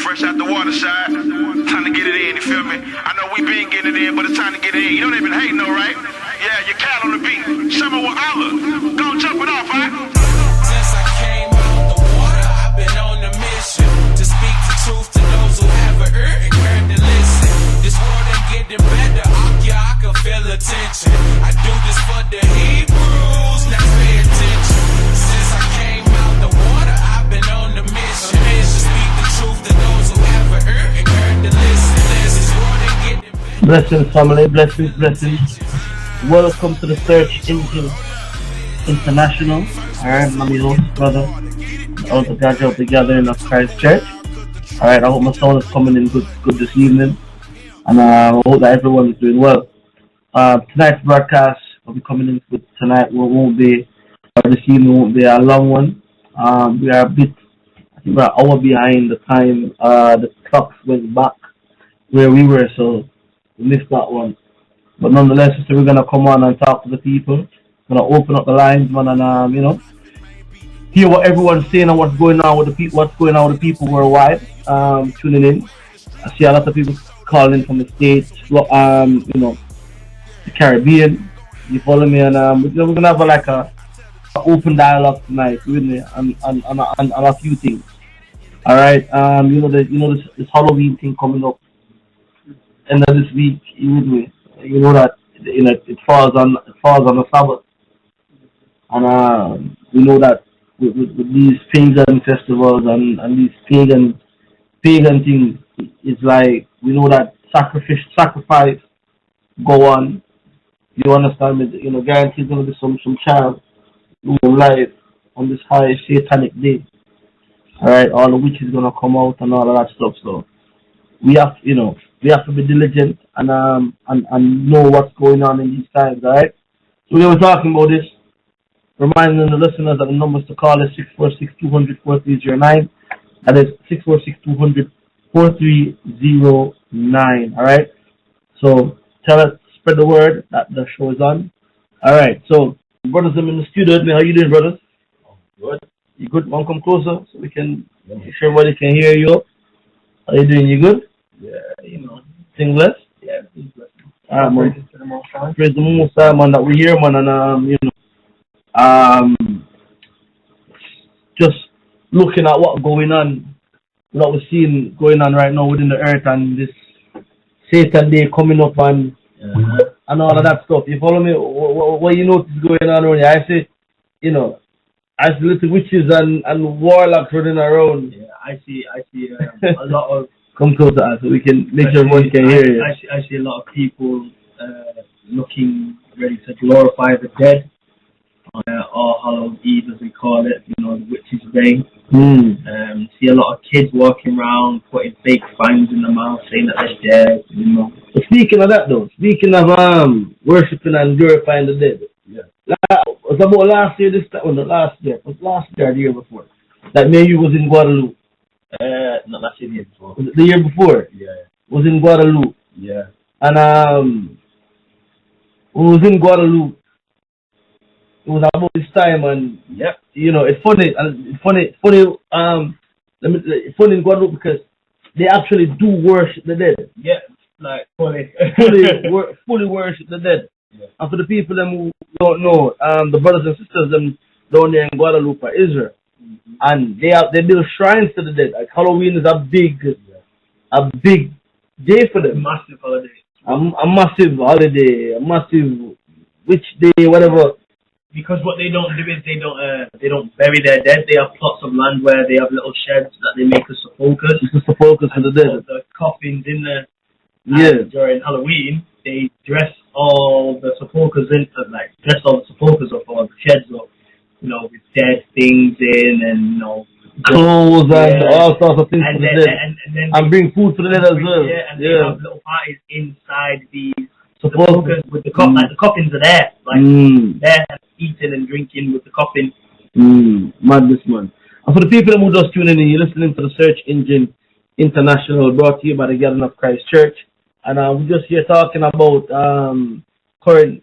Fresh out the water side. Time to get it in, you feel me? I know we been getting it in, but it's time to get it in. You know they been hating though, right? Yeah, your cat on the beat. Summer with Allah. Go jump it off, right? Since I came out the water, I've been on a mission to speak the truth to those who have an ear and care to listen. This world ain't getting better, I can feel attention. I do this for the Hebrews, now pay attention. Since I came out the water, I've been on a mission to speak the truth to those who have an ear and care to listen. This world ain't getting better. Blessings, family, blessings, blessings. Welcome to the Search Engine International. Alright, I'm your host, brother. Out of the gathering of Christ Church. Alright, I hope my sound is coming in good this evening. And I hope that everyone is doing well. Tonight's broadcast will be coming in with tonight. This evening won't be a long one. We are a bit, I think we're an hour behind the time. The clocks went back where we were, so we missed that one. But nonetheless, we're going to come on and talk to the people. We're going to open up the lines, man, and, hear what everyone's saying and what's going on with the people worldwide, tuning in. I see a lot of people calling from the States, the Caribbean. You follow me? And we're going to have a open dialogue tonight, with me, on a few things. All right? This Halloween thing coming up end of this week, you with me? You know that it falls on the Sabbath, and we know that with these pagan festivals and these pagan things, it's like we know that sacrifice go on. You understand me? Guaranteed gonna be some child losing life on this high satanic day. All right, all the witches gonna come out and all of that stuff. So we have to be diligent and know what's going on in these times, alright? So we were talking about this, reminding the listeners that the numbers to call is 646-200-4309. That is 646-200-4309, alright? So spread the word that the show is on. Alright, so brothers, I'm in the studio with me. How you doing, brothers? Good. You good? Want to come closer so we can make sure everybody can hear you? How you doing? You good? Yeah, Thing blessed? Yeah, things blessed. Praise the Most High, man, that we hear, man, and just looking at what's going on, what we're seeing going on right now within the earth, and this Satan Day coming up and all of that stuff. You follow me? What you notice going on around here? I say, I see little witches and warlocks running around. Yeah, I see a lot of. Come closer so we can make sure everyone can hear you. I see a lot of people looking ready to glorify the dead on All Hallows Eve, as we call it, the Witches' Day. See a lot of kids walking around putting fake fangs in their mouth, saying that they're dead. But speaking of that, though, speaking of worshiping and glorifying the dead, it was about last year, last year or the year before, that me and you was in Guadeloupe. Not last year, the year before. Was it the year before? Yeah. Was in Guadeloupe. Yeah. And when we was in Guadeloupe, it was about this time, and it's funny in Guadeloupe because they actually do worship the dead. Yeah, like fully worship the dead. Yeah. And for the people who don't know, the brothers and sisters down there in Guadeloupe are Israel. And they build shrines to the dead. Like Halloween is a big day for them. Massive holiday. A massive holiday, a massive witch day, whatever. Because what they don't do is they don't bury their dead. They have plots of land where they have little sheds that they make as sepulchres. It's a sepulchre for the dead. The coffins in there. Yeah. During Halloween, they dress all the sepulchres up, or the sheds up. With dead things in and, clothes and all sorts of things and for the dead. And bring food for the dead as well. Yeah, and they have little parties inside these sepulchres with the coffins. Like the coffins are there. They're eating and drinking with the coffin. Madness, man. And for the people who just tuning in, you're listening to the Search Engine International, brought to you by the Gathering of Christ Church. And we're just here talking about current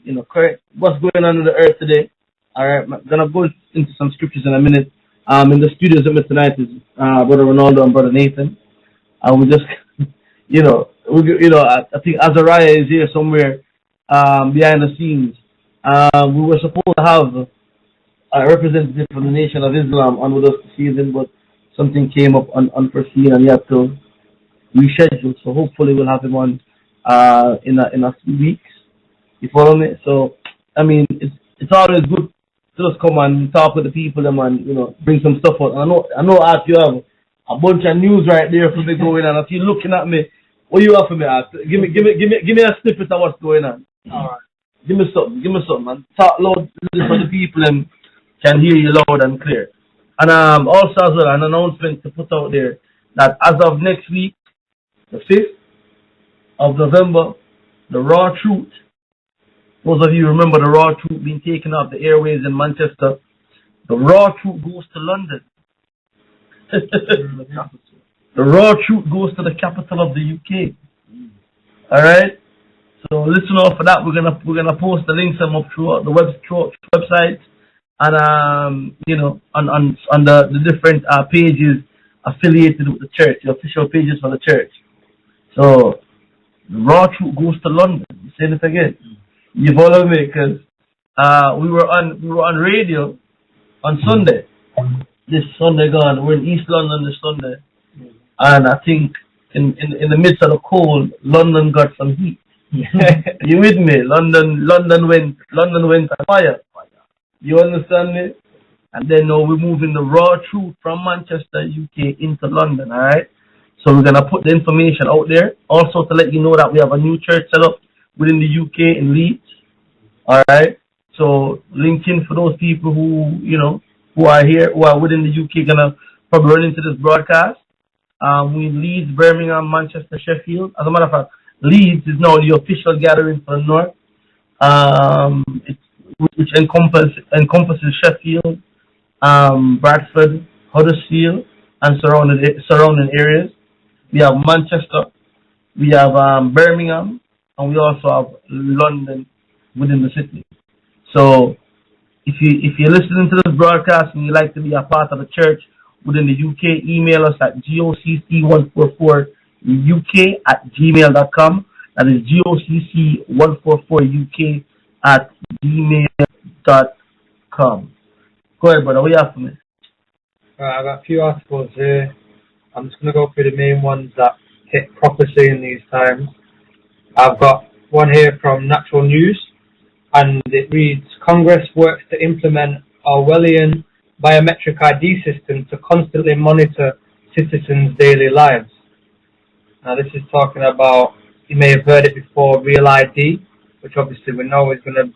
what's going on in the earth today. Alright, I'm gonna go into some scriptures in a minute. In the studios with me tonight is Brother Ronaldo and Brother Nathan. and we just, I think Azariah is here somewhere behind the scenes. We were supposed to have a representative from the Nation of Islam on with us this evening, but something came up unforeseen and he had to reschedule. So hopefully we'll have him on in a few weeks. You follow me? So I mean, it's always good to just come and talk with the people and bring some stuff out. And I know as you have a bunch of news right there for me going on. If you're looking at me, what you have for me? Give me a snippet of what's going on. All right. Give me something, man. Talk loud so the people can hear you loud and clear. And also as well, an announcement to put out there that as of next week, the 5th of November, the Raw Truth, those of you remember the Raw Truth being taken off the airways in Manchester, the Raw Truth goes to London. The Raw Truth goes to the capital of the UK. Alright? So listen out for that. We're gonna post the links up throughout the website and on the different pages affiliated with the church, the official pages for the church. So the Raw Truth goes to London. You say this again. You follow me? Because we were on radio on Sunday. This Sunday gone. We're in East London this Sunday, and I think in the midst of the cold, London got some heat. You with me? London went on fire. You understand me? And then now we're moving the Raw Truth from Manchester, UK into London. All right. So we're gonna put the information out there. Also to let you know that we have a new church set up within the UK in Leeds. All right. So link in for those people who are here, who are within the UK, gonna probably run into this broadcast. We Leeds, Birmingham, Manchester, Sheffield. As a matter of fact, Leeds is now the official gathering for the North, which encompasses Sheffield, Bradford, Huddersfield, and surrounding areas. We have Manchester, we have Birmingham, and we also have London within the city. So if you're listening to this broadcast and you'd like to be a part of the church within the UK, email us at gocc144uk@gmail.com. That is gocc144uk@gmail.com. Go ahead, brother. What you have for me? I've got a few articles here. I'm just going to go through the main ones that hit prophecy in these times. I've got one here from Natural News, and it reads, Congress works to implement Orwellian biometric ID system to constantly monitor citizens' daily lives. Now this is talking about, you may have heard it before, Real ID, which obviously we know is going to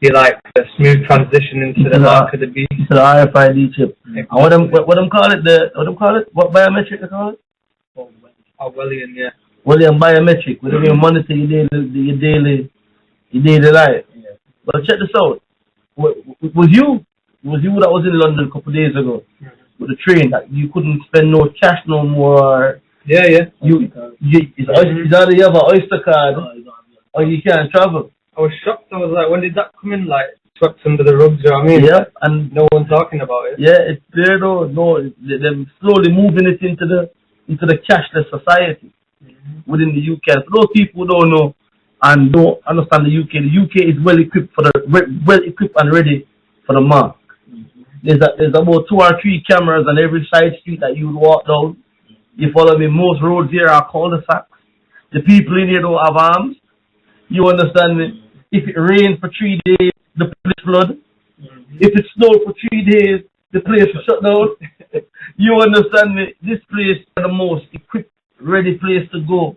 be like a smooth transition into the mark of the beast. It's the RFID chip. Exactly. What them call it? What biometric they call it? Orwellian, yeah. Orwellian biometric. We don't even monitor your daily life. Yeah. But check this out. Was you that was in London a couple of days ago with the train that you couldn't spend no cash no more? Yeah. It's either you have an Oyster card or you can't travel. I was shocked. I was like, when did that come in? Like swept under the rugs, you know what I mean? Yeah, and no one's talking about it. Yeah, it's there though. No, they're slowly moving it into the cashless society within the UK. For those people who don't know and don't understand the UK is well equipped and ready for the mark. There's about 2 or 3 cameras on every side street that you would walk down. You follow me? Most roads here are cul-de-sacs. The people in here don't have arms. You understand me? If it rains for 3 days, the place flood. If it snowed for 3 days, the place shut down. You understand me? This place is the most equipped, ready place to go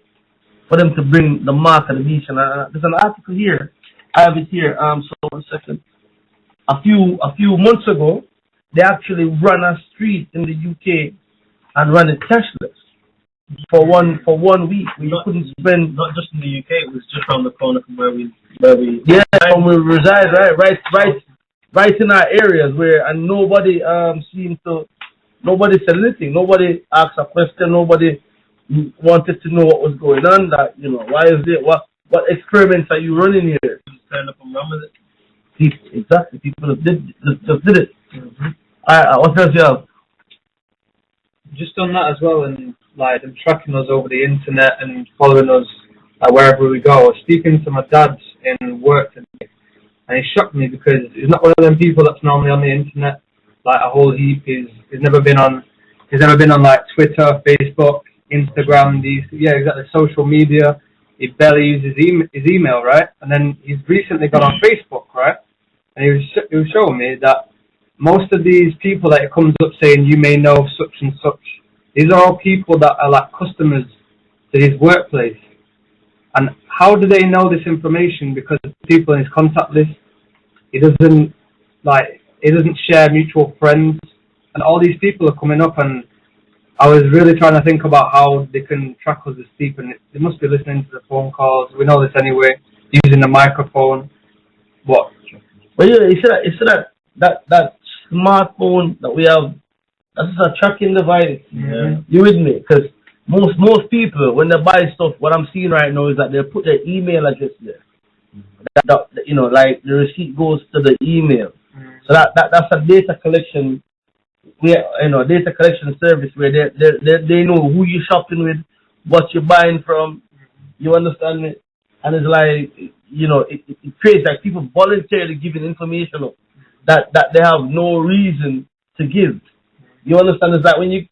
for them to bring the mark of the beast. And there's an article here. I have it here. So 1 second. A few months ago, they actually ran a street in the UK and ran it cashless for one week. You couldn't spend. Not just in the UK. It was just around the corner from where we from where we reside. Right in our areas and nobody nobody said anything. Nobody asked a question. Nobody wanted to know what was going on. That why is it? What experiments are you running here? Just turn up and run with it. Exactly. People just did it. What else you have? Just on that as well, and like them tracking us over the internet and following us wherever we go. I was speaking to my dad in work today, and it shocked me because he's not one of them people that's normally on the internet like a whole heap. He's never been on like Twitter, Facebook, Instagram, exactly, social media. He barely uses his email, right? And then he's recently got on Facebook, right? And he was showing me that most of these people that it comes up saying you may know such and such, these are all people that are like customers to his workplace. And how do they know this information? Because people in his contact list, he doesn't share mutual friends, and all these people are coming up. And I was really trying to think about how they can track us this deep, and they must be listening to the phone calls. We know this anyway, using the microphone. What? Well, yeah, you see that smartphone that we have, that's a tracking device. Mm-hmm. You with me? Because most people, when they buy stuff, what I'm seeing right now is that they put their email address there. Like the receipt goes to the email. Mm-hmm. So that's a data collection. Data collection service where they know who you're shopping with, what you're buying from. You understand me? And it's like, it creates like people voluntarily giving information up that they have no reason to give. You understand? It's like when you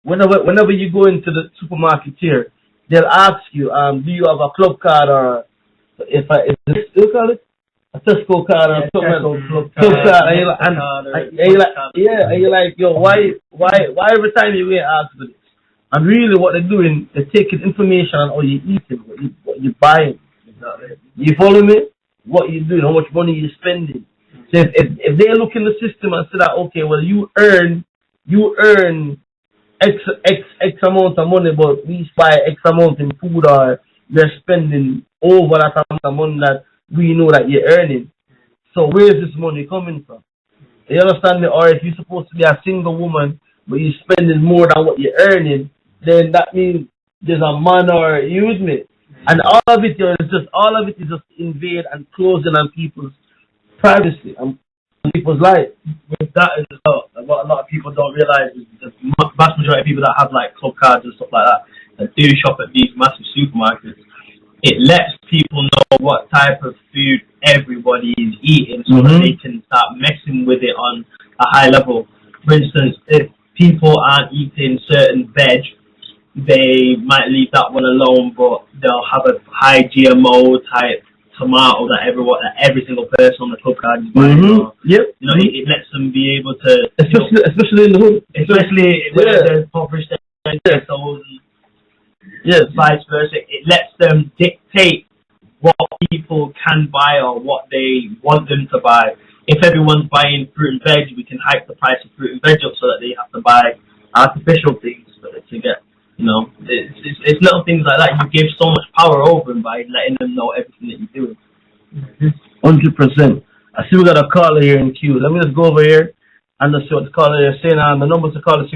whenever you go into the supermarket here, they'll ask you, do you have a club card or if you call it a Tesco card or club card, and you're like, yo, why every time you get asked for this? And really, what they're doing, they're taking information on how you're eating, what you're buying. You follow me? What you're doing, how much money you're spending. So if they look in the system and say that, okay, well, you earn X amount of money, but we buy X amount in food, or you're spending over that amount of money that we know that you're earning. So where is this money coming from? You understand me? Or if you're supposed to be a single woman, but you're spending more than what you're earning, then that means there's a man, or you with me? And all of it is just invade and closing on people's privacy and people's lives. With that as well, what a lot of people don't realize is the vast majority of people that have like club cards and stuff like that do shop at these massive supermarkets, it lets people know what type of food everybody is eating, so that they can start messing with it on a high level. For instance, if people aren't eating certain veg, they might leave that one alone, but they'll have a high GMO type tomato that every single person on the club card is buying. It lets them be able to, especially in the hood, especially when they're impoverished, vice versa. It lets them dictate what people can buy or what they want them to buy. If everyone's buying fruit and veg, we can hike the price of fruit and veg up so that they have to buy artificial things to get. It's little things like that. You give so much power over them by letting them know everything that you're doing. 100%. I see we got a caller here in queue. Let me just go over here and let's see what the caller is saying. The number to call is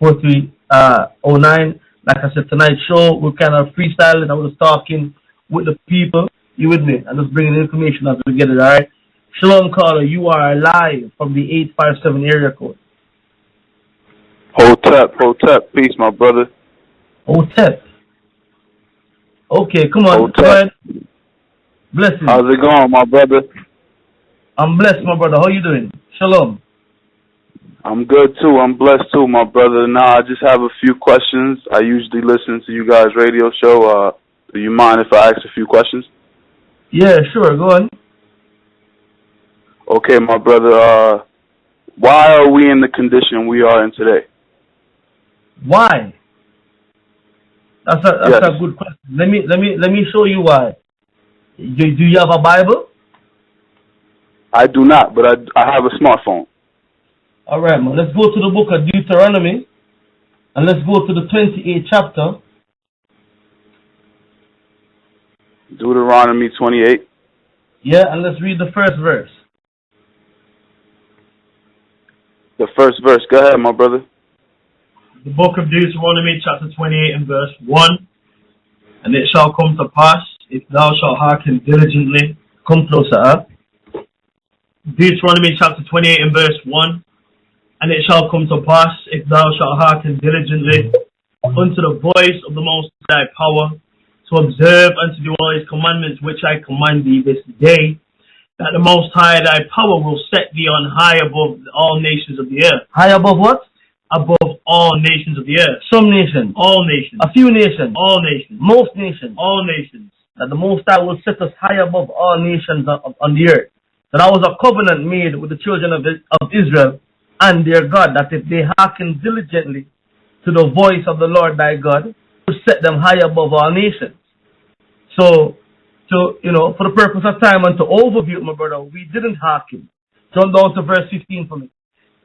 646-200-4309. Like I said, tonight's show, we're kind of freestyling. I was talking with the people. You with me? I'm just bringing the information as we get it, all right? Shalom, caller. You are live from the 857 area code. Hotep, peace, my brother. Hotep. Okay, come on, go ahead. Bless you. How's it going, my brother? I'm blessed, my brother. How you doing? Shalom. I'm good, too. I'm blessed, too, my brother. Now, I just have a few questions. I usually listen to you guys' radio show. Do you mind if I ask a few questions? Yeah, sure. Go on. Okay, my brother. Why are we in the condition we are in today? Why? That's a good question. Let me show you why. Do you have a Bible? I do not, but I have a smartphone. All right, man. Let's go to the book of Deuteronomy, and let's go to the 28th chapter. Deuteronomy 28. Yeah, and let's read the first verse. The first verse. Go ahead, my brother. The book of Deuteronomy, chapter 28 and verse 1. And it shall come to pass, if thou shalt hearken diligently. Come closer, huh? Deuteronomy, chapter 28 and verse 1. And it shall come to pass, if thou shalt hearken diligently unto the voice of the Most High power, to observe and to do all his commandments which I command thee this day, that the Most High thy power will set thee on high above all nations of the earth. High above what? Above all nations of the earth. Some nations. All nations. A few nations. All nations. Most nations. All nations. That the Most High will set us high above all nations on the earth. So that was a covenant made with the children of Israel and their God, that if they hearken diligently to the voice of the Lord thy God, will set them high above all nations. So, for the purpose of time and to overview, my brother, we didn't hearken. Jump down to verse 15 for me.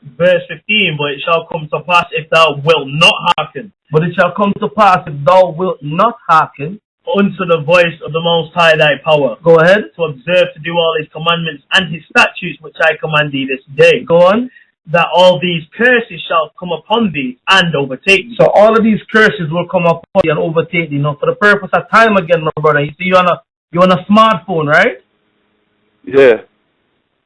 Verse 15, but it shall come to pass if thou wilt not hearken. But it shall come to pass if thou wilt not hearken unto the voice of the Most High thy power. Go ahead. To observe to do all his commandments and his statutes which I command thee this day. Go on. That all these curses shall come upon thee and overtake thee. So all of these curses will come upon thee and overtake thee. Now, for the purpose of time again, my brother, you see, you're on a smartphone, right? Yeah.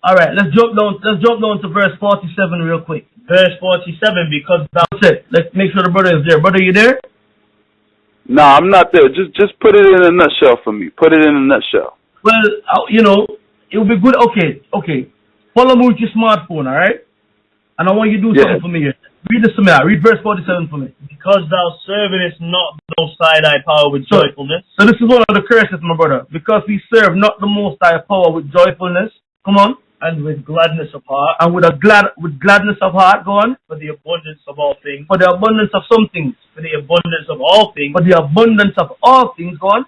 All right, let's jump down to verse 47 real quick. Verse 47, because that's it. Let's make sure the brother is there. Brother, you there? Nah, I'm not there. Just put it in a nutshell for me. Put it in a nutshell. Well, it would be good. Okay. Follow me with your smartphone, all right? And I want you to do something for me here. Read this to me. Read verse 47 for me. Because thou servest not the Most High thy power with joyfulness. So this is one of the curses, my brother. Because we serve not the Most High power with joyfulness. Come on. And with gladness of heart. And with gladness of heart. Go on. For the abundance of all things. For the abundance of some things. For the abundance of all things. For the abundance of all things. Go on.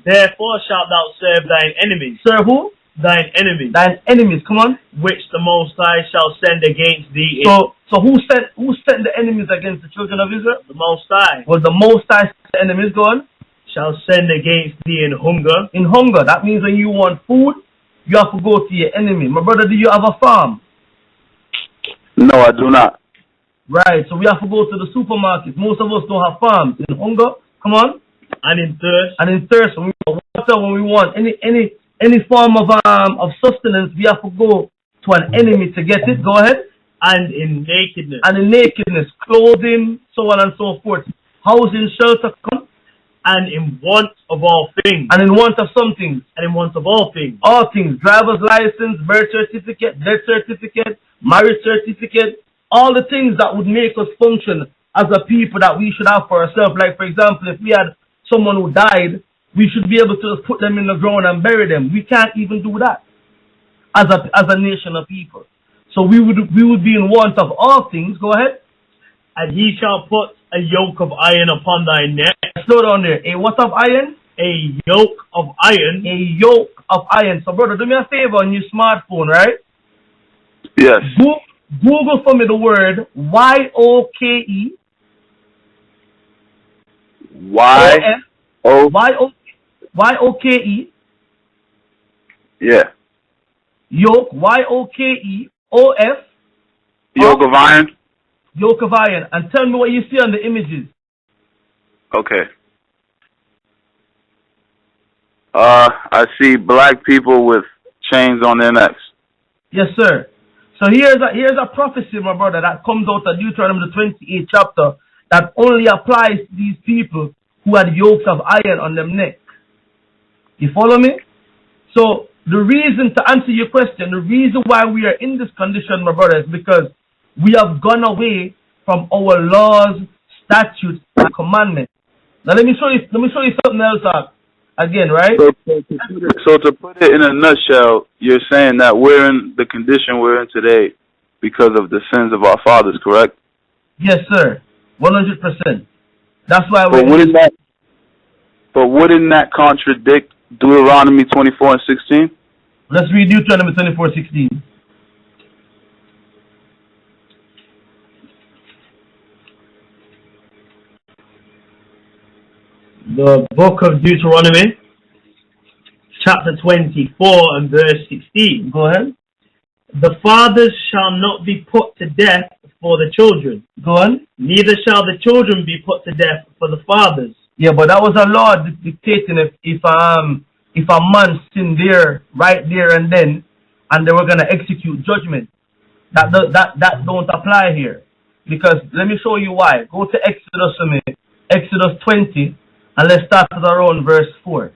Therefore shalt thou serve thine enemies. Serve who? Thine enemies. Thine enemies. Come on. Which the Most High shall send against thee. So who sent the enemies against the children of Israel? The Most High. Well, the Most High sent the enemies. Go on. Shall send against thee in hunger. In hunger. That means when you want food, you have to go to your enemy. My brother, do you have a farm? No, I do not. Right, so we have to go to the supermarket. Most of us don't have farms. In hunger, come on. And in thirst. And in thirst, when we want water, when we want any form of sustenance, we have to go to an enemy to get it. Go ahead. And in nakedness. And in nakedness, clothing, so on and so forth. Housing, shelter, come. And in want of all things. And in want of some things. And in want of all things. All things. Driver's license, birth certificate, death certificate, marriage certificate. All the things that would make us function as a people that we should have for ourselves. Like, for example, if we had someone who died, we should be able to put them in the ground and bury them. We can't even do that as a nation of people. So we would be in want of all things. Go ahead. And he shall put a yoke of iron upon thy neck. Slow down there. A what of iron? A yoke of iron. A yoke of iron. So, brother, do me a favor on your smartphone, right? Yes. Google for me the word Y-O-K-E. Y-O-K-E. Yeah. Yoke. Y-O-K-E-O-F. Yoke of iron. Yoke of iron. And tell me what you see on the images. Okay. I see black people with chains on their necks. Yes, sir. So here's a prophecy, my brother, that comes out of Deuteronomy the 28th chapter that only applies to these people who had yokes of iron on their neck. You follow me? So the reason, to answer your question, the reason why we are in this condition, my brother, is because we have gone away from our laws, statutes, and commandments. Now let me show you something else again, right? So to put it in a nutshell, you're saying that we're in the condition we're in today because of the sins of our fathers, correct? Yes, sir. 100%. That's why But wouldn't that contradict Deuteronomy 24:16? Let's read Deuteronomy 24:16. The book of Deuteronomy, chapter 24 and verse 16. Go ahead. The fathers shall not be put to death for the children. Go on. Neither shall the children be put to death for the fathers. Yeah, but that was a law dictating if a man sinned there, right there and then, and they were going to execute judgment. That don't apply here. Because let me show you why. Go to Exodus for me. Exodus 20, and let's start at around verse 4.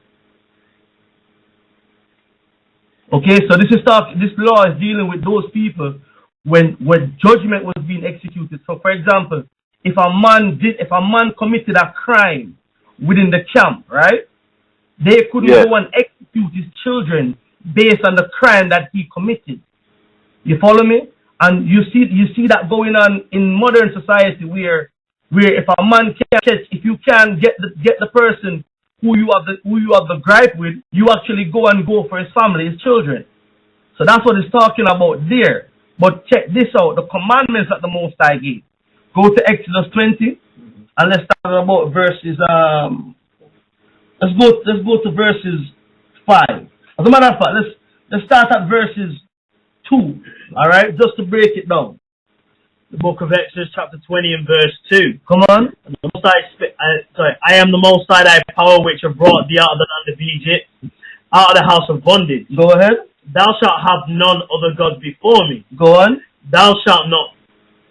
Okay, so this law is dealing with those people when judgment was being executed. So for example, if a man committed a crime within the camp, right? They couldn't go and execute his children based on the crime that he committed. You follow me? And you see that going on in modern society where if a man can't catch, if you can't get the person who you have the gripe with, you actually go for his family, his children. So that's what it's talking about there. But check this out, the commandments that the Most High gave. Go to Exodus 20, and let's talk about verses. Let's go to verses 5. As a matter of fact, let's start at verses 2. All right, just to break it down. The book of Exodus, chapter 20 and verse 2. Come on. The Most High, I am the Most High thy power, which have brought thee out of the land of Egypt, out of the house of bondage. Go ahead. Thou shalt have none other gods before me. Go on. Thou shalt not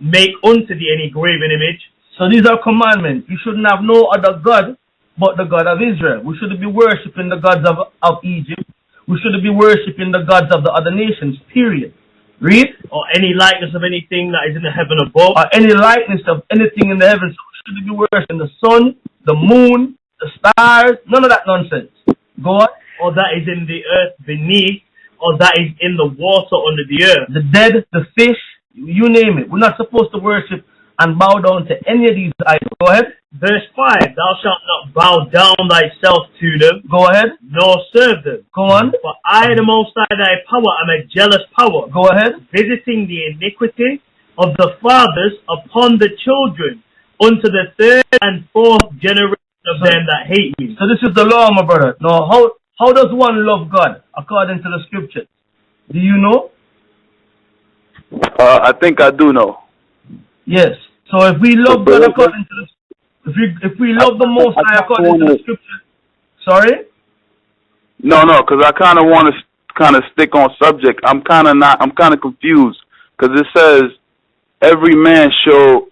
make unto thee any graven image. So these are commandments. You shouldn't have no other God but the God of Israel. We shouldn't be worshipping the gods of Egypt. We shouldn't be worshipping the gods of the other nations, period. Read. Or any likeness of anything that is in the heaven above. Or any likeness of anything in the heavens. So we shouldn't be worshipping the sun, the moon, the stars, none of that nonsense. Go on. Or that is in the earth beneath, or that is in the water under the earth. The dead, the fish, you name it. We're not supposed to worship and bow down to any of these idols. Go ahead. Verse 5, thou shalt not bow down thyself to them. Go ahead. Nor serve them. Go on. For I, the Most High thy power, am a jealous power. Go ahead. Visiting the iniquity of the fathers upon the children, unto the third and fourth generation of them that hate me. So this is the law, my brother. Now, how does one love God according to the scriptures? Do you know? I think I do know. Yes. So if we love God according to the, if we love the Most High according to the scriptures, sorry? No, because I kind of want to stick on subject. I'm kind of confused because it says every man shall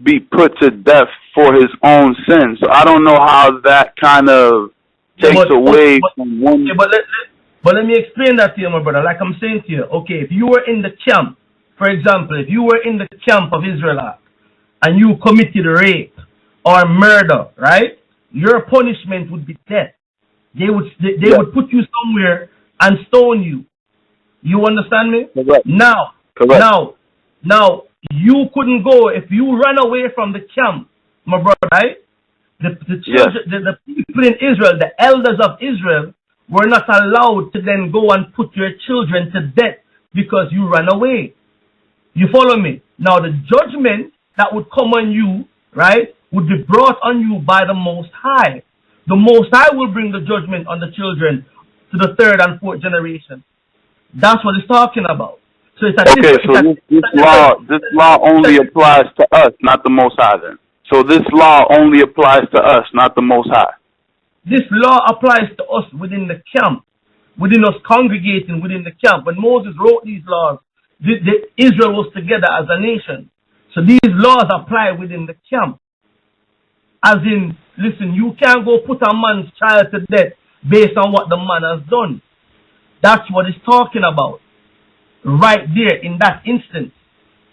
be put to death for his own sins. So I don't know how that kind of takes away from one. Yeah, but let me explain that to you, my brother. Like I'm saying to you, okay, if you were in the camp, for example, if you were in the camp of Israel and you committed rape or murder, right? Your punishment would be death. They would put you somewhere and stone you. You understand me? Correct. Now, you couldn't go if you ran away from the camp, my brother, right? The people in Israel, the elders of Israel, were not allowed to then go and put your children to death because you ran away. You follow me? Now the judgment that would come on you, right, would be brought on you by the Most High. The Most High will bring the judgment on the children to the third and fourth generation. That's what it's talking about. So it's this law only applies to us, not the Most High then. So this law only applies to us, not the Most High. This law applies to us within the camp, within us congregating within the camp. When Moses wrote these laws, Israel was together as a nation. So these laws apply within the camp. As in, listen, you can't go put a man's child to death based on what the man has done. That's what it's talking about. Right there in that instance.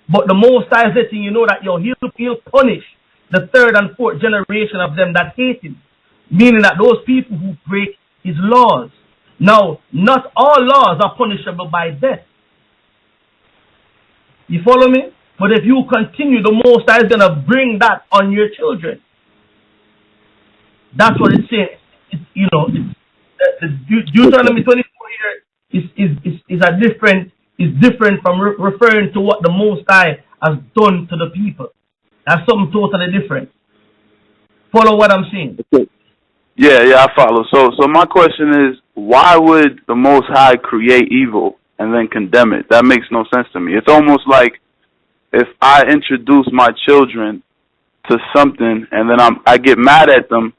But the Most High is letting you know that he'll punish the third and fourth generation of them that hate him. Meaning that those people who break his laws. Now, not all laws are punishable by death. You follow me? But if you continue, the Most High is going to bring that on your children. That's what it's saying. Deuteronomy 24 here is different from referring to what the Most High has done to the people. That's something totally different. Follow what I'm saying? Yeah, I follow. So my question is, why would the Most High create evil and then condemn it? That makes no sense to me. It's almost like if I introduce my children to something and then I get mad at them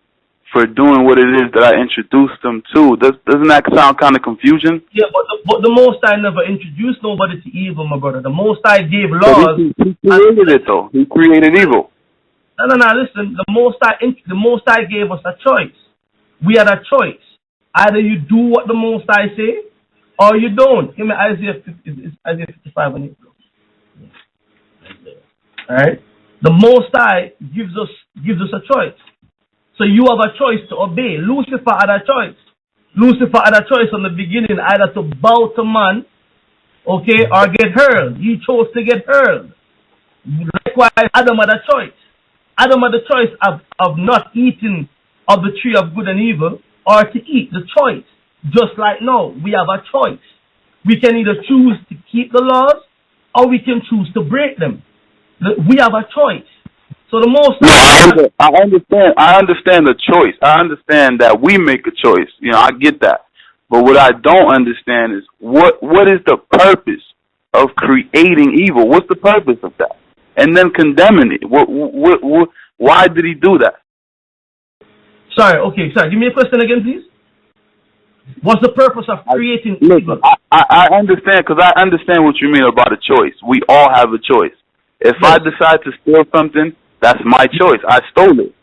for doing what it is that I introduced them to. Doesn't that sound kind of confusion? Yeah, but the Most High never introduced nobody to evil, my brother. The Most High gave laws. He created it though. He created evil. No. Listen, the Most High gave us a choice. We had a choice. Either you do what the Most High say, or you don't. Give me Isaiah 55 and 8. All right. The Most High gives us a choice. So you have a choice to obey. Lucifer had a choice. Lucifer had a choice from the beginning, either to bow to man, okay, or get hurled. He chose to get hurled. Likewise, Adam had a choice. Adam had the choice of not eating of the tree of good and evil, or to eat. The choice. Just like now, we have a choice. We can either choose to keep the laws, or we can choose to break them. We have a choice. So the most. No, I understand the choice. I understand that we make a choice. You know, I get that. But what I don't understand is what is the purpose of creating evil? What's the purpose of that? And then condemning it. Why did he do that? Sorry. Give me a question again, please. What's the purpose of creating evil? I understand, because I understand what you mean about a choice. We all have a choice. If I decide to steal something, that's my choice. I stole it.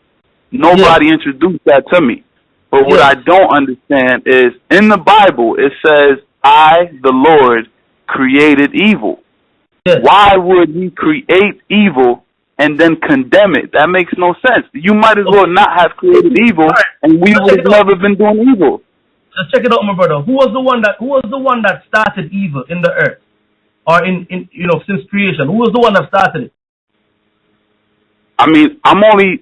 Nobody introduced that to me. But what I don't understand is, in the Bible, it says, I, the Lord, created evil. Yes. Why would he create evil and then condemn it? That makes no sense. You might as well not have created evil, and we would have never been doing evil. Let's check it out, my brother. Who was the one that started evil in the earth? Or in since creation? Who was the one that started it? I mean, I'm only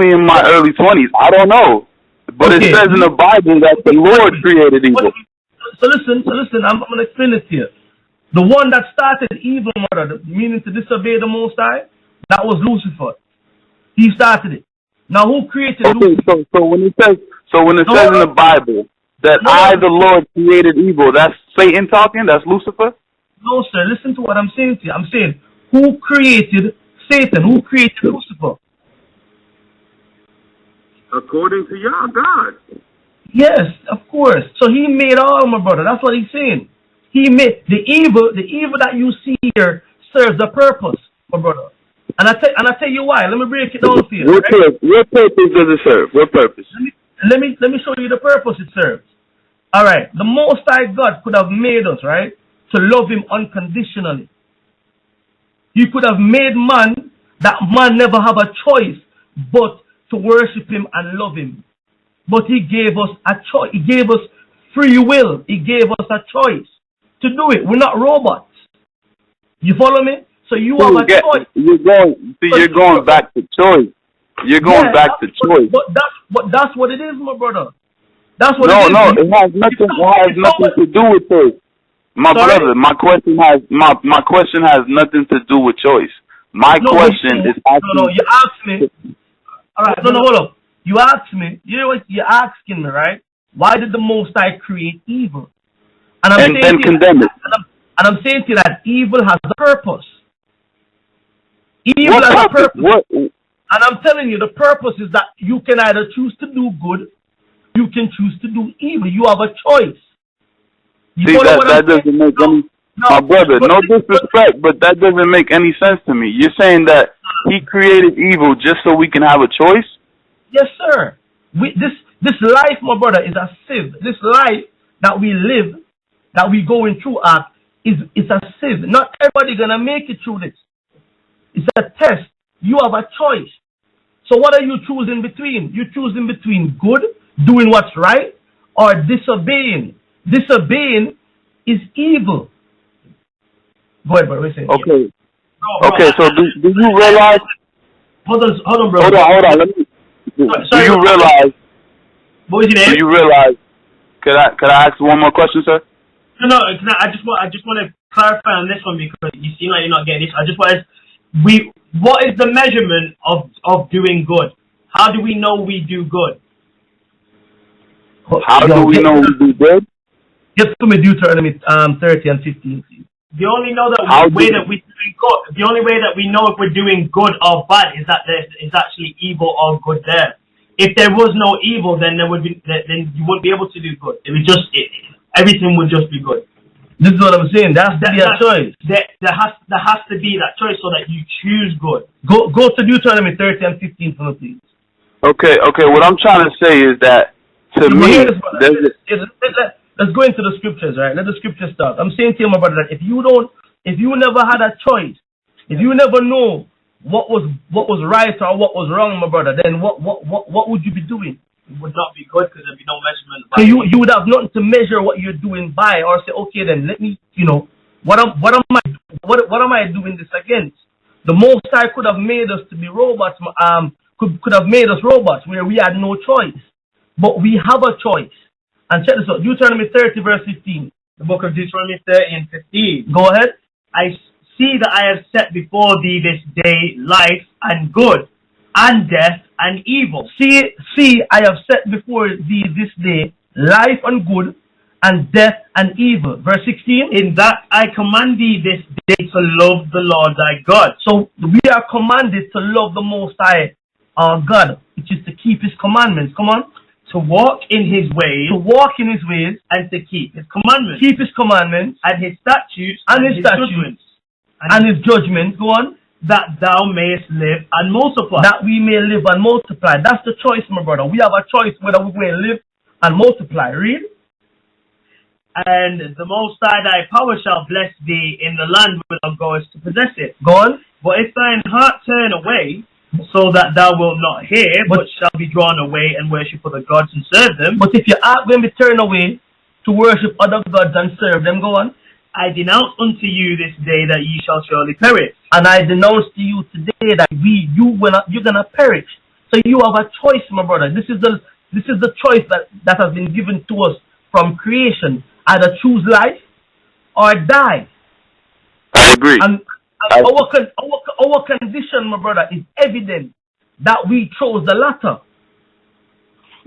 in my early 20s. I don't know. But it says in the Bible that the Lord created evil. So listen, I'm going to explain it to you. The one that started evil, murder, meaning to disobey the Most High, that was Lucifer. He started it. Now who created Lucifer? So when it says in the Bible that I, the Lord, created evil, that's Satan talking? That's Lucifer? No, sir. Listen to what I'm saying to you. I'm saying, who created Satan? Who created Lucifer? According to your God. Yes, of course. So he made all, my brother. That's what he's saying. He made the evil that you see here serves a purpose, my brother. And I tell you why. Let me break it down for you. What purpose does it serve? What purpose? Let me show you the purpose it serves. All right. The Most High God could have made us, right, to love him unconditionally. He could have made man, that man never have a choice but to worship him and love him. But he gave us a choice. He gave us free will. He gave us a choice to do it. We're not robots. You follow me? So you have a choice. You're going back to choice. You're going back to choice. But that's what it is, my brother. That's what it is. No, it has nothing to do with choice. My brother, my question has nothing to do with choice. Question is asking. No, you asked me. All right, hold up. You asked me. You know what you're asking me, right? Why did the Most High create evil? And then condemn it. And I'm saying to you that evil has a purpose. Evil has a purpose. And I'm telling you, the purpose is that you can either choose to do good, you can choose to do evil. You have a choice. That doesn't make any. My brother, no disrespect, but that doesn't make any sense to me. You're saying that he created evil just so we can have a choice? Yes, sir. This life, my brother, is a sieve. This life that we live, that we going through is a sieve. Not everybody gonna make it through this. It's a test. You have a choice. So what are you choosing between? You're choosing between good, doing what's right, or disobeying. Disobeying is evil. Go ahead, bro. Okay. Okay, so do you realize? Hold on, bro. Hold on. Let me. Do you realize? What was your name? Do you realize? Could I ask one more question, sir? No. I just want to clarify on this one because you seem like you're not getting this. What is the measurement of doing good? How do we know we do good? How do we know we do good? Get to me Deuteronomy 30 and 15, please. The only way that we know if we're doing good or bad is that there is actually evil or good there. if there was no evil, then then you wouldn't be able to do good. It would just everything would just be good. This is what I'm saying. That's a choice. There has to be that choice so that you choose good. Go to Deuteronomy 30 and 15 for me, please. Okay. What I'm trying to say is that to me, let's go into the scriptures, right? Let the scriptures start. I'm saying to you, my brother, that if you never had a choice, if you never know what was right or what was wrong, my brother, then what would you be doing? It would not be good because there'd be no measurement. So you would have nothing to measure what you're doing by, or say, okay, then let me, what am I doing this against? The Most High could have made us to be robots. Could have made us robots where we had no choice, but we have a choice. And check this out, Deuteronomy 30 verse 15. The book of Deuteronomy 30 and 15. Go ahead. I see that I have set before thee this day life and good, and death and evil. See, I have set before thee this day life and good, and death and evil. Verse 16. In that I command thee this day to love the Lord thy God. So we are commanded to love the Most High, our God, which is to keep His commandments. Come on. To walk in His ways. To walk in His ways. And to keep His commandments. Keep His commandments. And His statutes. And His judgments. And His judgments. Go on. That thou mayest live and multiply. That we may live and multiply. That's the choice, my brother. We have a choice whether we may live and multiply. Read. And the Most High thy power shall bless thee in the land where thou goest to possess it. Go on. But if thine heart turn away, so that thou wilt not hear, but shall be drawn away and worship other gods and serve them. But if your heart will be turned away to worship other gods and serve them, go on. I denounce unto you this day that ye shall surely perish. And I denounce to you today that you're gonna perish. So you have a choice, my brother. This is the choice that has been given to us from creation. Either choose life or die. I agree. And our condition, my brother, is evident that we chose the latter.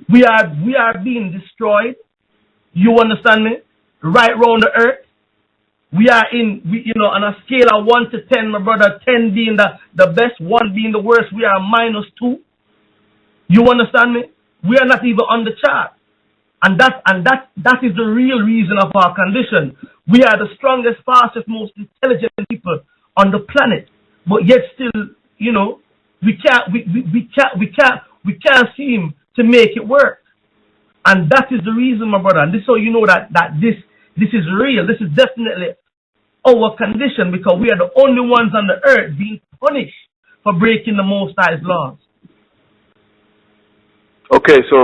We are being destroyed. You understand me? Right round the earth. We are on a scale of 1 to 10, my brother, 10 being the best, 1 being the worst. We are -2. You understand me? We are not even on the chart. And that is the real reason of our condition. We are the strongest, fastest, most intelligent people on the planet, but yet still, we can't seem to make it work. And that is the reason, my brother. And this is so you know that this is real. This is definitely our condition, because we are the only ones on the earth being punished for breaking the Most High's laws. Okay, so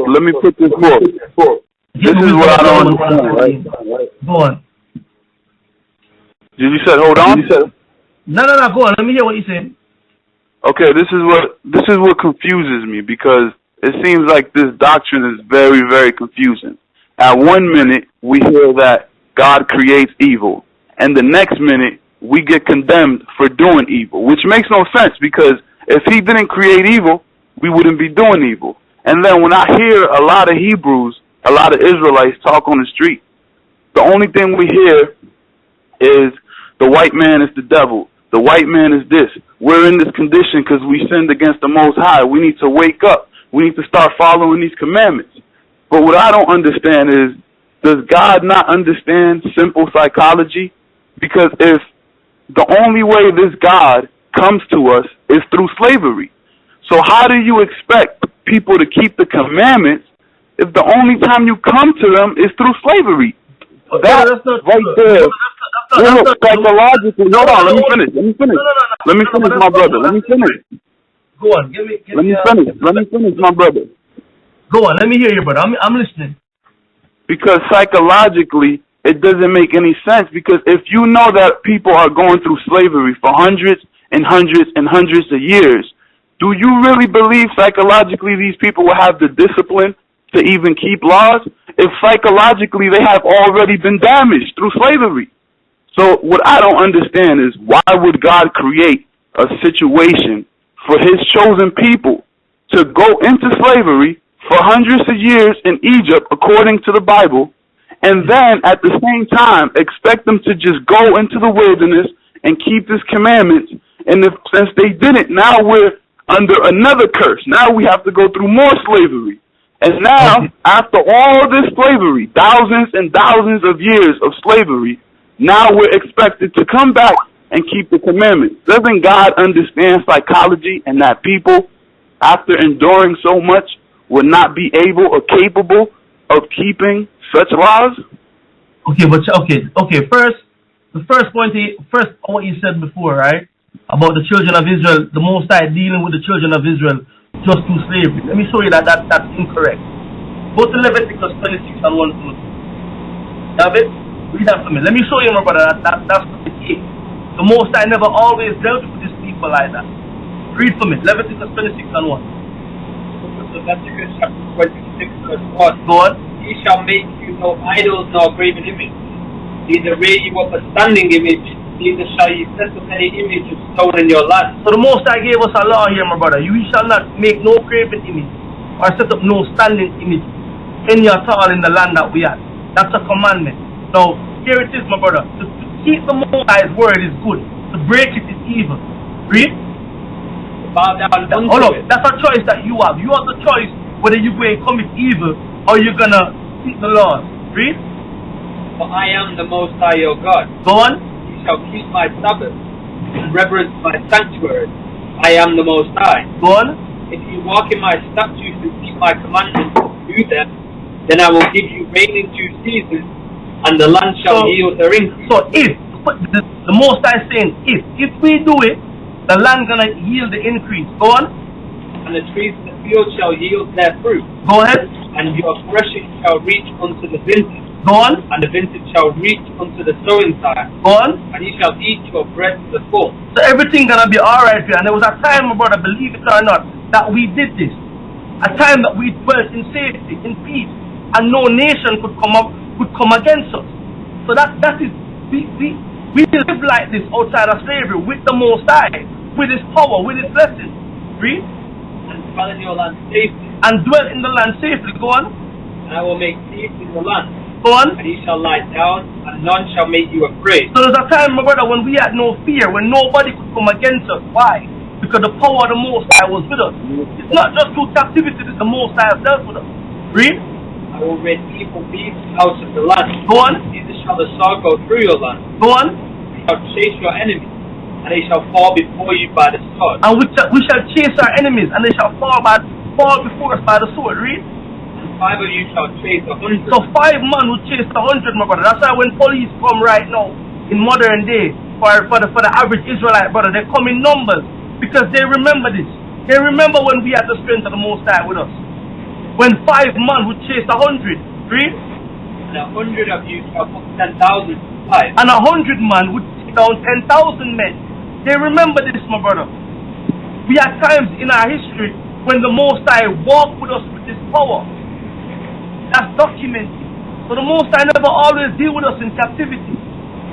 let me put this forth. This is what I don't understand, right? Go on. You said hold on? No, go on. Let me hear what you're saying. Okay, this is what confuses me, because it seems like this doctrine is very, very confusing. At one minute, we hear that God creates evil, and the next minute, we get condemned for doing evil, which makes no sense, because if He didn't create evil, we wouldn't be doing evil. And then when I hear a lot of Hebrews, a lot of Israelites talk on the street, the only thing we hear is the white man is the devil. The white man is this. We're in this condition because we sinned against the Most High. We need to wake up. We need to start following these commandments. But what I don't understand is, does God not understand simple psychology? Because if the only way this God comes to us is through slavery, so how do you expect people to keep the commandments if the only time you come to them is through slavery? That right there. Look, psychologically. Hold on, let me finish. Let me finish, my brother. Let me finish. Go on, Let me finish, my brother. Go on, let me hear you, brother. I'm listening. Because psychologically, it doesn't make any sense. Because if you know that people are going through slavery for hundreds and hundreds and hundreds of years, do you really believe psychologically these people will have the discipline to even keep laws? If psychologically they have already been damaged through slavery. So what I don't understand is, why would God create a situation for His chosen people to go into slavery for hundreds of years in Egypt, according to the Bible, and then at the same time expect them to just go into the wilderness and keep His commandments? And since they didn't, now we're under another curse. Now we have to go through more slavery. And now, after all this slavery, thousands and thousands of years of slavery, now we're expected to come back and keep the commandments. Doesn't God understand psychology and that people, after enduring so much, would not be able or capable of keeping such laws? Okay. First, the first point, what you said before, right, about the children of Israel, the Most High dealing with the children of Israel just through slavery. Let me show you that's incorrect. Go to Leviticus 26 and 1 to 2. Have it? Read that for me. Let me show you, my brother, that's not the case. The Most High never always dealt with these people like that. Read for me. Leviticus 26 and 1. Leviticus chapter 26 verse 1. Go on. Ye shall make you no idols nor graven image, neither rear you up a standing image, neither shall ye set up any image of stone in your land. So the Most High gave us a law here, my brother. You shall not make no graven image or set up no standing image any at all in the land that we are. That's a commandment. Now, here it is, my brother. To keep the Most High's word is good. To break it is evil. Read. Bow down unto Hold up. it. That's a choice that you have. You have the choice whether you go and commit evil or you're gonna keep the laws. Read. For I am the Most High your God. Go on. Ye shall keep my Sabbath and reverence my sanctuary. I am the Most High. Go on. If you walk in my statutes and keep my commandments and do them, then I will give you rain in due season, and the land shall yield their increase. So if the Most High is saying if we do it, the land gonna yield the increase. Go on. And the trees of the field shall yield their fruit. Go ahead. And your threshing shall reach unto the vintage. Go on. And the vintage shall reach unto the sowing time. Go on. And ye shall eat your bread to the full. So everything gonna be alright for you. And there was a time, my brother, believe it or not, that we did this. A time that we dwelt in safety, in peace, and no nation could come against us. So that is we live like this outside of slavery with the Most High, with His power, with His blessing. Read. And dwell in your land safely. And dwell in the land safely. Go on. And I will make peace in the land. Go on. And ye shall lie down, and none shall make you afraid. So there's a time, my brother, when we had no fear, when nobody could come against us. Why? Because the power of the Most High was with us. It's not just through captivity that the Most High has dealt with us. Read. I will rid evil beasts out of the land. Go on. Neither shall the sword go through your land. Go on. They shall chase your enemies, and they shall fall before you by the sword. And we shall chase our enemies, and they shall fall before us by the sword. Read. And 5 of you shall chase 100. So 5 men will chase 100, my brother. That's why when police come right now in modern day for the average Israelite brother, they come in numbers because they remember this. They remember when we had the strength of the Most High with us. When 5 men would chase 100. Read. And 100 of you shall put 10,000 to flight. And 100 men would take down 10,000 men. They remember this, my brother. We had times in our history when the Most High walked with us with His power. That's documented. So the Most High never always deal with us in captivity.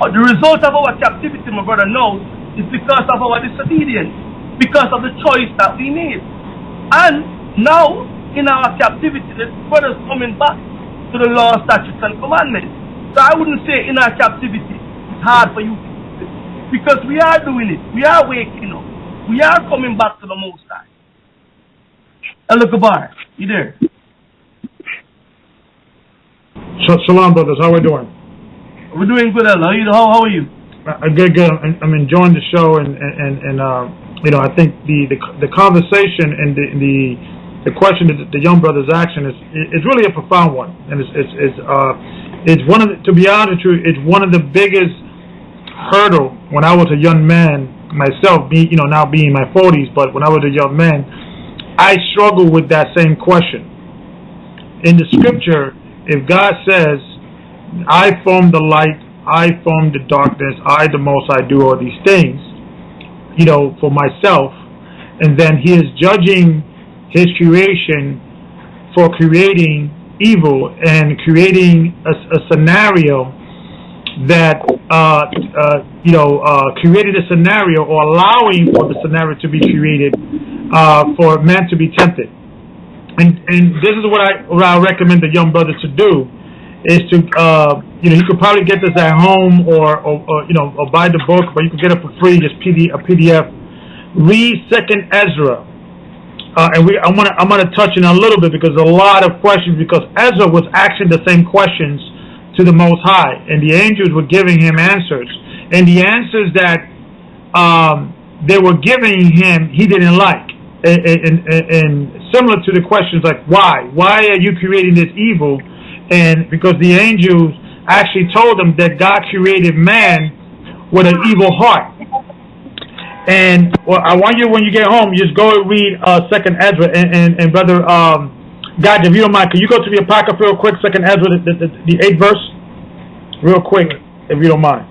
The result of our captivity, my brother, now is because of our disobedience, because of the choice that we made. And now, in our captivity, the brothers coming back to the law, statutes, and commandments. So I wouldn't say in our captivity it's hard for you, because we are doing it. We are waking up. We are coming back to the Most High. And look, Bar, you there? Shalom, brothers. How are we doing? We're doing good, Allah. How are you? Good. I'm enjoying the show, and you know, I think the conversation and the question that the young brother's asking is really a profound one, and it's one of the, to be honest with you, it's one of the biggest hurdle when I was a young man myself, now being in my 40s, but when I was a young man, I struggled with that same question. In the scripture, if God says, I form the light, I form the darkness, I the Most High do all these things, for myself, and then He is judging His creation for creating evil and creating a scenario that created a scenario, or allowing for the scenario to be created for man to be tempted. And this is what I recommend the young brother to do, is to you could probably get this at home or buy the book, but you can get it for free, just a PDF. Read 2nd Ezra and I'm gonna touch on a little bit because a lot of questions, because Ezra was asking the same questions to the Most High, and the angels were giving him answers, and the answers that they were giving him he didn't like, and similar to the questions like why are you creating this evil, and because the angels actually told him that God created man with an evil heart. And well, I want you, when you get home, just go and read Second Ezra, and brother God, if you don't mind, can you go to the Apocrypha real quick, Second Ezra, the 8th verse, real quick, if you don't mind.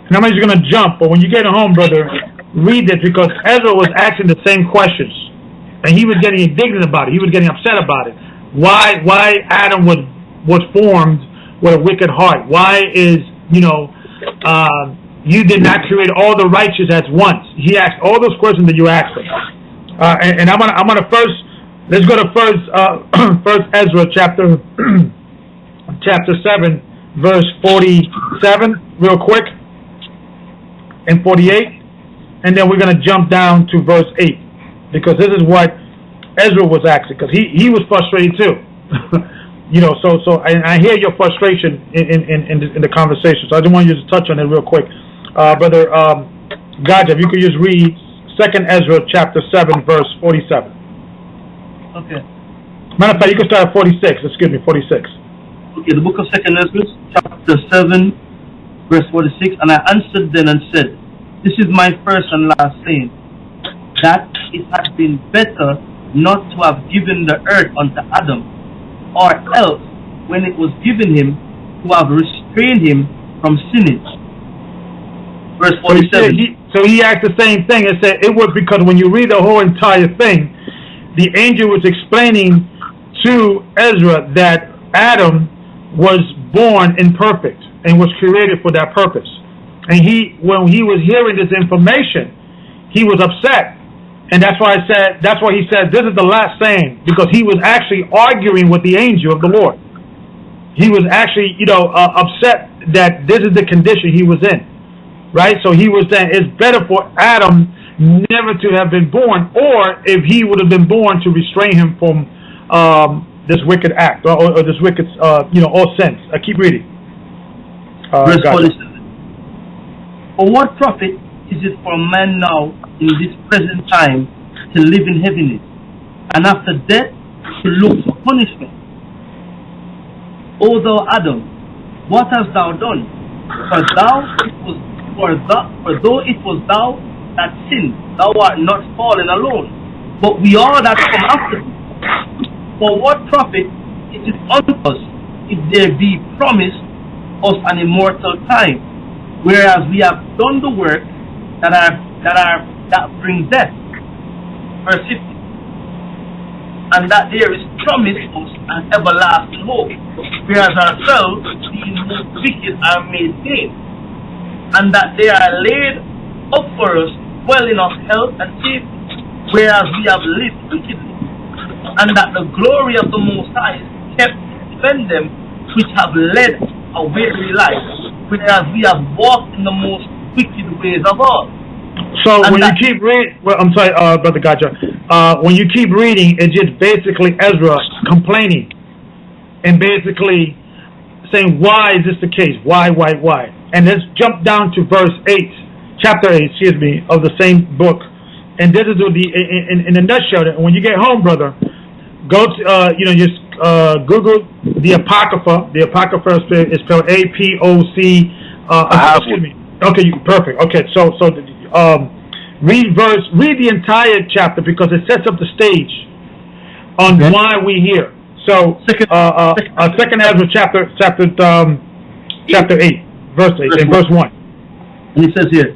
And I'm just gonna jump, but when you get home, brother, read this, because Ezra was asking the same questions, and he was getting indignant about it. He was getting upset about it. Why Adam was formed with a wicked heart? Why is you did not create all the righteous at once? He asked all those questions that you asked him. And I'm gonna first, let's go to first Ezra chapter 7 verse 47 real quick, and 48, and then we're gonna jump down to verse 8, because this is what Ezra was asking, because he was frustrated too. So I hear your frustration in the conversation. So I just want you to touch on it real quick, brother Gocc. If you could just read 2 Ezra chapter 7 verse 47. Okay. Matter of fact, you can start at 46. Excuse me, 46. Okay, the book of 2 Ezra, chapter 7, verse 46. And I answered then and said, this is my first and last saying, that it had been better not to have given the earth unto Adam, or else, when it was given him, to have restrained him from sinning. Verse 47. So he asked the same thing and said it was because when you read the whole entire thing, the angel was explaining to Ezra that Adam was born imperfect and was created for that purpose. And when he was hearing this information, he was upset. And that's why he said this is the last saying, because he was actually arguing with the angel of the Lord. He was actually, upset that this is the condition he was in, right? So he was saying it's better for Adam never to have been born, or if he would have been born, to restrain him from this wicked act or this wicked, all sins. Keep reading. Verse 47. For what profit is it for man now in this present time to live in heaviness, and after death to look for punishment? O thou Adam, what hast thou done? For though it was thou that sinned, thou art not fallen alone, but we all that come after thee. For what profit is it unto us if there be promised us an immortal time, whereas we have done the work that brings death? Verse 50. And that there is promised us an everlasting hope, whereas ourselves, being most wicked, are made vain, and that they are laid up for us dwelling of health and safety, whereas we have lived wickedly, and that the glory of the Most High is kept to defend them which have led a weary life, whereas we have walked in the most wicked ways of all. So and when you keep reading, I'm sorry, Brother Gocc. When you keep reading, it's just basically Ezra complaining and basically saying, why is this the case? Why? And let's jump down to verse 8, chapter 8, of the same book. And this is in a nutshell. When you get home, brother, go to, just Google the Apocrypha. The Apocrypha is spelled APOC. Excuse me. Okay, perfect. Okay, so read the entire chapter, because it sets up the stage on why we're here. So, Second Ezra chapter 8, verse 8, and verse 1. And it says here,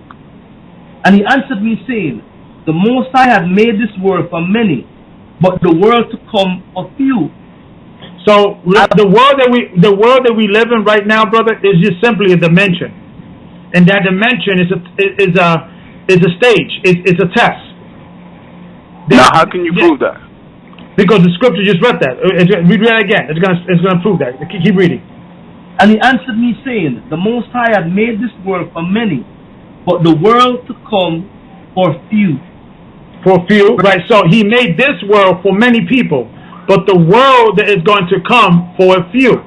and he answered me, saying, the Most High had made this world for many, but the world to come of few. So the world that we live in right now, brother, is just simply a dimension, and that dimension is a stage. It's a test. Now, how can you prove that? Because the scripture just read that. Read that again. It's gonna prove that. Keep reading. And he answered me, saying, the Most High had made this world for many, but the world to come for few. For few, right? So he made this world for many people, but the world that is going to come for a few.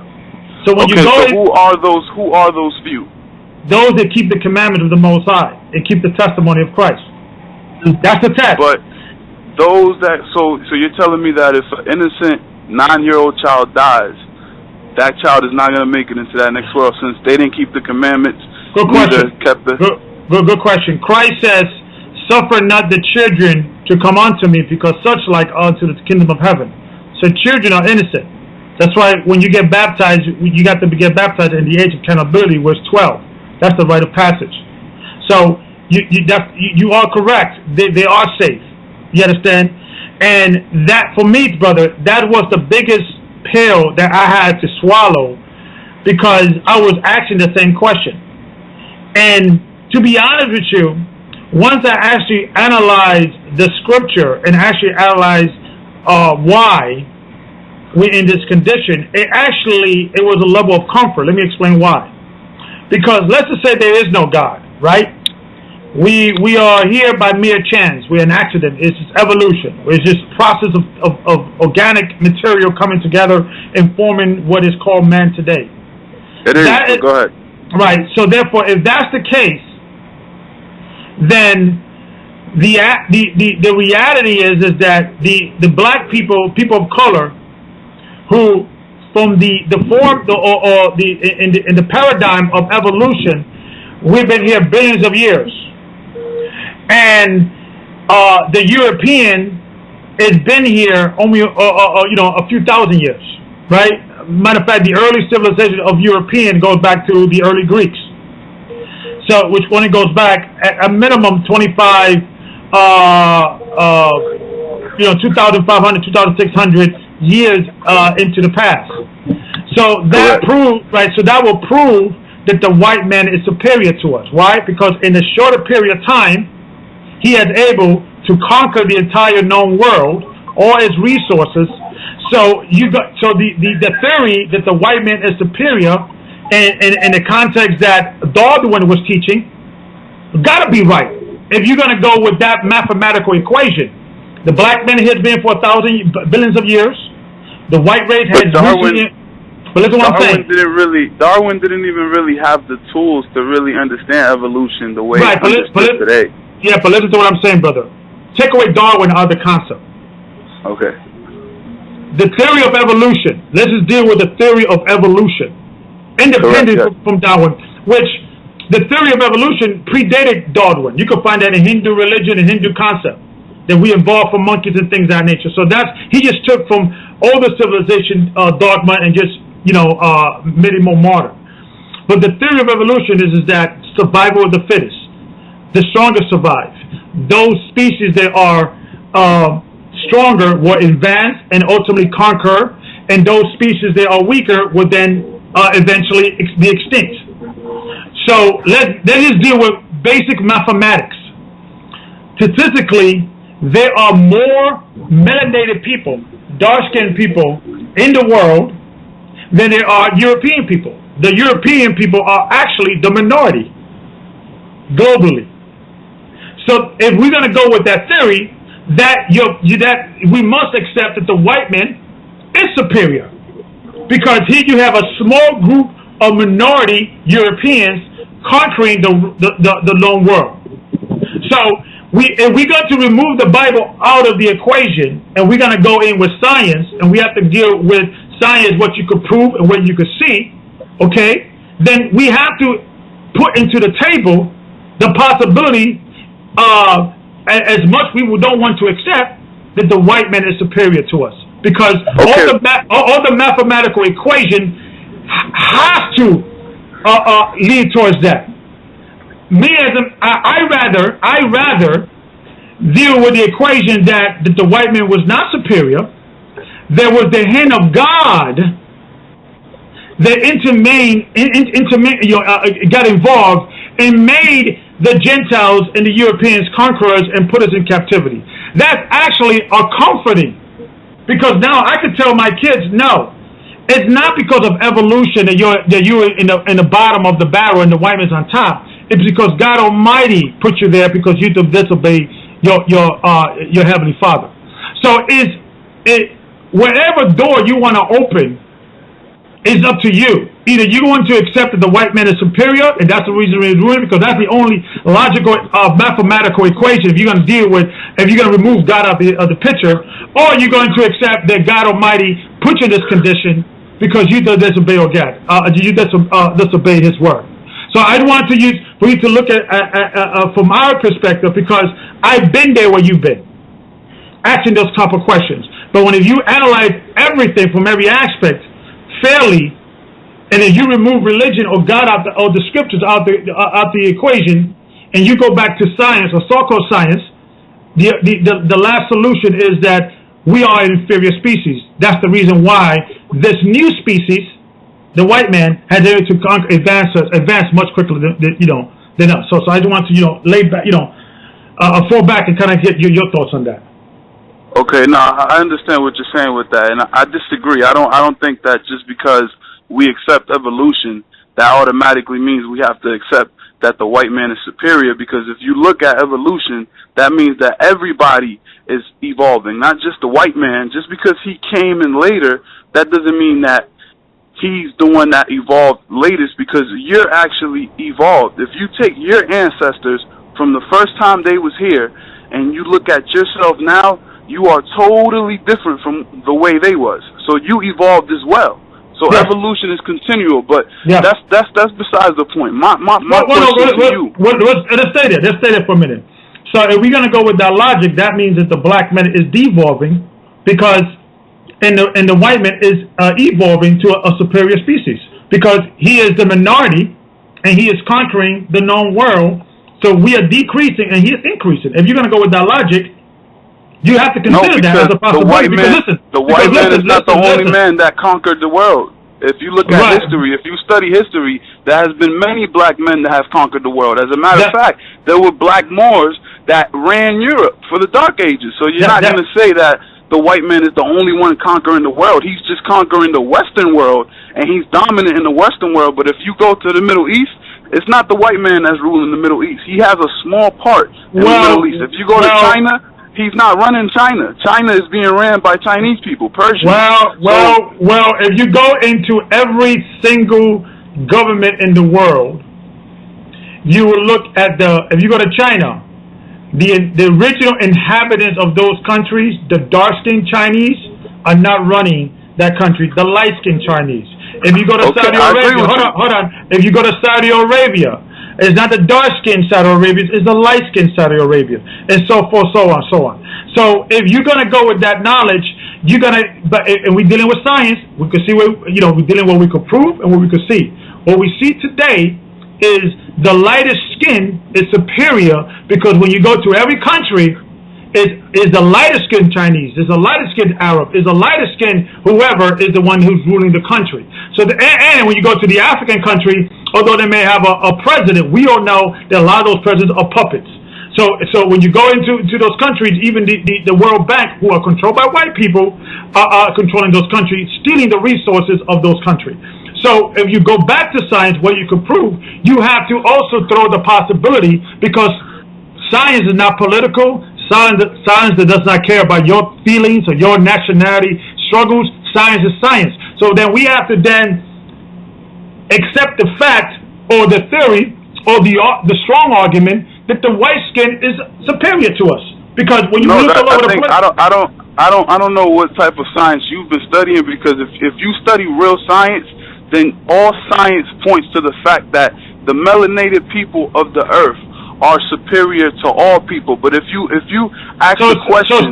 So when you go, who are those few? Those that keep the commandments of the Most High and keep the testimony of Christ. That's the test. But those that so you're telling me that if an innocent 9-year-old child dies, that child is not going to make it into that next world since they didn't keep the commandments. Good question. Good question. Christ says, "Suffer not the children to come unto me, because such like unto the kingdom of heaven." So children are innocent. That's why when you get baptized, you got to get baptized in the age of accountability, was 12. That's the rite of passage. So you are correct. They are safe. You understand? And that, for me, brother, that was the biggest pill that I had to swallow, because I was asking the same question. And to be honest with you, once I actually analyzed the scripture and actually analyzed why we're in this condition, it was a level of comfort. Let me explain why. Because let's just say there is no God, right? We are here by mere chance. We're an accident. It's just evolution. It's just process of organic material coming together and forming what is called man today. It is. Go ahead. Right. So therefore, if that's the case, then the reality is that the black people of color, who from in the paradigm of evolution, we've been here billions of years, and the European has been here only a few thousand years, right? Matter of fact, the early civilization of European goes back to the early Greeks. So, which only goes back at a minimum 2,500, 2,600 years into the past. So that proves, right? So that will prove that the white man is superior to us. Why? Because in a shorter period of time, he is able to conquer the entire known world, all its resources. So the theory that the white man is superior, in the context that Darwin was teaching, gotta be right. If you're gonna go with that mathematical equation, the black man has been for billions of years. The white race has recently. But listen what I'm saying. Darwin didn't even really have the tools to really understand evolution the way it's understood today. Yeah, but listen to what I'm saying, brother. Take away Darwin out of the concept. Okay. The theory of evolution. Let's just deal with the theory of evolution, independent from Darwin. Which the theory of evolution predated Darwin. You can find that in Hindu religion and Hindu concept, that we evolved from monkeys and things of that nature. So he just took from older civilization dogma and just made it more modern. But the theory of evolution is that survival of the fittest. The strongest survive. Those species that are stronger will advance and ultimately conquer, and those species that are weaker will then eventually be extinct. So let's just deal with basic mathematics. Statistically, there are more melanated people, dark-skinned people in the world than there are European people. The European people are actually the minority globally. So if we're going to go with that theory, that we must accept that the white man is superior, because here you have a small group of minority Europeans conquering the known world. So if we're going to remove the Bible out of the equation, and we're going to go in with science, and we have to deal with science, what you could prove and what you could see, okay, then we have to put into the table the possibility of, as much we don't want to accept, that the white man is superior to us, because all the mathematical equation has to lead towards that. I rather deal with the equation that the white man was not superior. There was the hand of God that got involved and made the Gentiles and the Europeans conquerors and put us in captivity. That's actually comforting, because now I can tell my kids, no, it's not because of evolution that you're in the bottom of the barrel and the white man's on top. it's because God Almighty put you there because you disobey your Heavenly Father. So whatever door you want to open is up to you. Either you want to accept that the white man is superior, and that's the reason we're doing it, because that's the only logical mathematical equation if you're going to remove God out of the picture, or you're going to accept that God Almighty put you in this condition because you disobey God, you disobey His word. So I want for you to look at from our perspective, because I've been there where you've been, asking those type of questions. But when you analyze everything from every aspect fairly, and then you remove religion or God or the scriptures out the equation, and you go back to science or so-called science, the last solution is that we are an inferior species. That's the reason why this new species, the white man, has able to advance much quicker than us. So I just want to lay back, fall back and kind of get your thoughts on that. Okay, now I understand what you're saying with that, and I disagree. I don't think that just because we accept evolution, that automatically means we have to accept that the white man is superior, because if you look at evolution, that means that everybody is evolving, not just the white man. Just because he came in later, that doesn't mean that he's the one that evolved latest, because you're actually evolved. If you take your ancestors from the first time they was here and you look at yourself now, you are totally different from the way they was. So you evolved as well. So evolution is continual, but that's besides the point. My question to you. Let's stay there for a minute. So if we're gonna go with that logic, that means that the black man is devolving, because and the white man is evolving to a superior species, because he is the minority and he is conquering the known world. So we are decreasing and he is increasing. If you're gonna go with that logic, you have to consider that as a possibility. The white man is not the only man that conquered the world. If you look at history, if you study history, there has been many black men that have conquered the world. As a matter of fact, there were black Moors that ran Europe for the Dark Ages. So you're not going to say that the white man is the only one conquering the world. He's just conquering the Western world, and he's dominant in the Western world. But if you go to the Middle East, it's not the white man that's ruling the Middle East. He has a small part in the Middle East. If you go to China, he's not running China. China is being ran by Chinese people, Persians. Well, if you go into every single government in the world, you will look at if you go to China, the original inhabitants of those countries, the dark-skinned Chinese, are not running that country. The light-skinned Chinese. If you go to Saudi Arabia, hold on. If you go to Saudi Arabia, it's not the dark-skinned Saudi Arabians, it's the light-skinned Saudi Arabia, and so forth, so on, so on. So if you're gonna go with that knowledge, and we're dealing with science, we could see we're dealing with what we could prove and what we could see. What we see today is the lightest skin is superior, because when you go to every country, is the lighter skinned Chinese, is the lighter skinned Arab, is the lighter skinned whoever is the one who's ruling the country. So and when you go to the African country, although they may have a president, we all know that a lot of those presidents are puppets. So when you go into those countries, even the World Bank, who are controlled by white people, are controlling those countries, stealing the resources of those countries. So if you go back to science, what you can prove, you have to also throw the possibility, because science is not political. Science that does not care about your feelings or your nationality struggles. Science is science. So then we have to then accept the fact or the theory or the strong argument that the white skin is superior to us. Because when you look all over the place, I don't know what type of science you've been studying, because if you study real science, then all science points to the fact that the melanated people of the earth are superior to all people. But if you ask the question,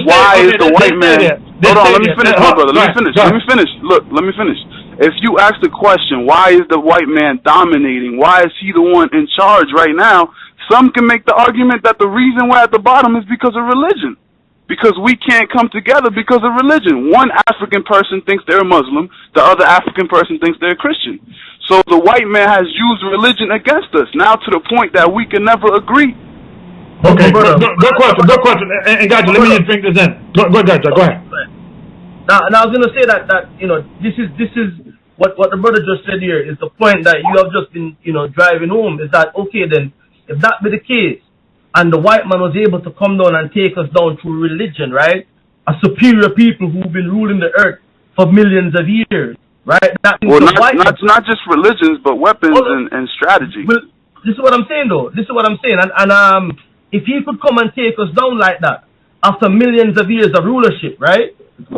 why is the white man? Hold on, let me finish, my brother. Let me finish. Look, let me finish. If you ask the question, why is the white man dominating? Why is he the one in charge right now? Some can make the argument that the reason we're at the bottom is because of religion. Because we can't come together because of religion. One African person thinks they're Muslim, the other African person thinks they're Christian. So the white man has used religion against us, now to the point that we can never agree. Okay, good question. And Gocc, let me just bring this in. Go ahead. Now I was going to say that this is what the brother just said here is the point that you have just been, driving home. Is that okay then? If that be the case, and the white man was able to come down and take us down through religion, right? A superior people who've been ruling the earth for millions of years, right? That means not just religions, but weapons and strategy. Well, this is what I'm saying, though. This is what I'm saying. And if he could come and take us down like that after millions of years of rulership, right?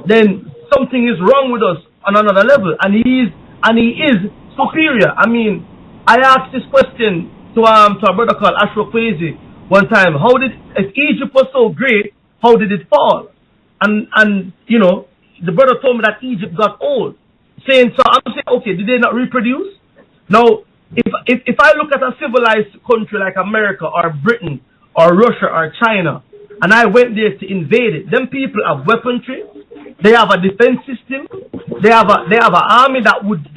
Then something is wrong with us on another level, and he is superior. I mean, I asked this question to a brother called Ashra Kwesi one time. If Egypt was so great, how did it fall? And the brother told me that Egypt got old. So I'm saying, okay, did they not reproduce? Now, if I look at a civilized country like America or Britain or Russia or China, and I went there to invade it, them people have weaponry. They have a defense system. They have an army that would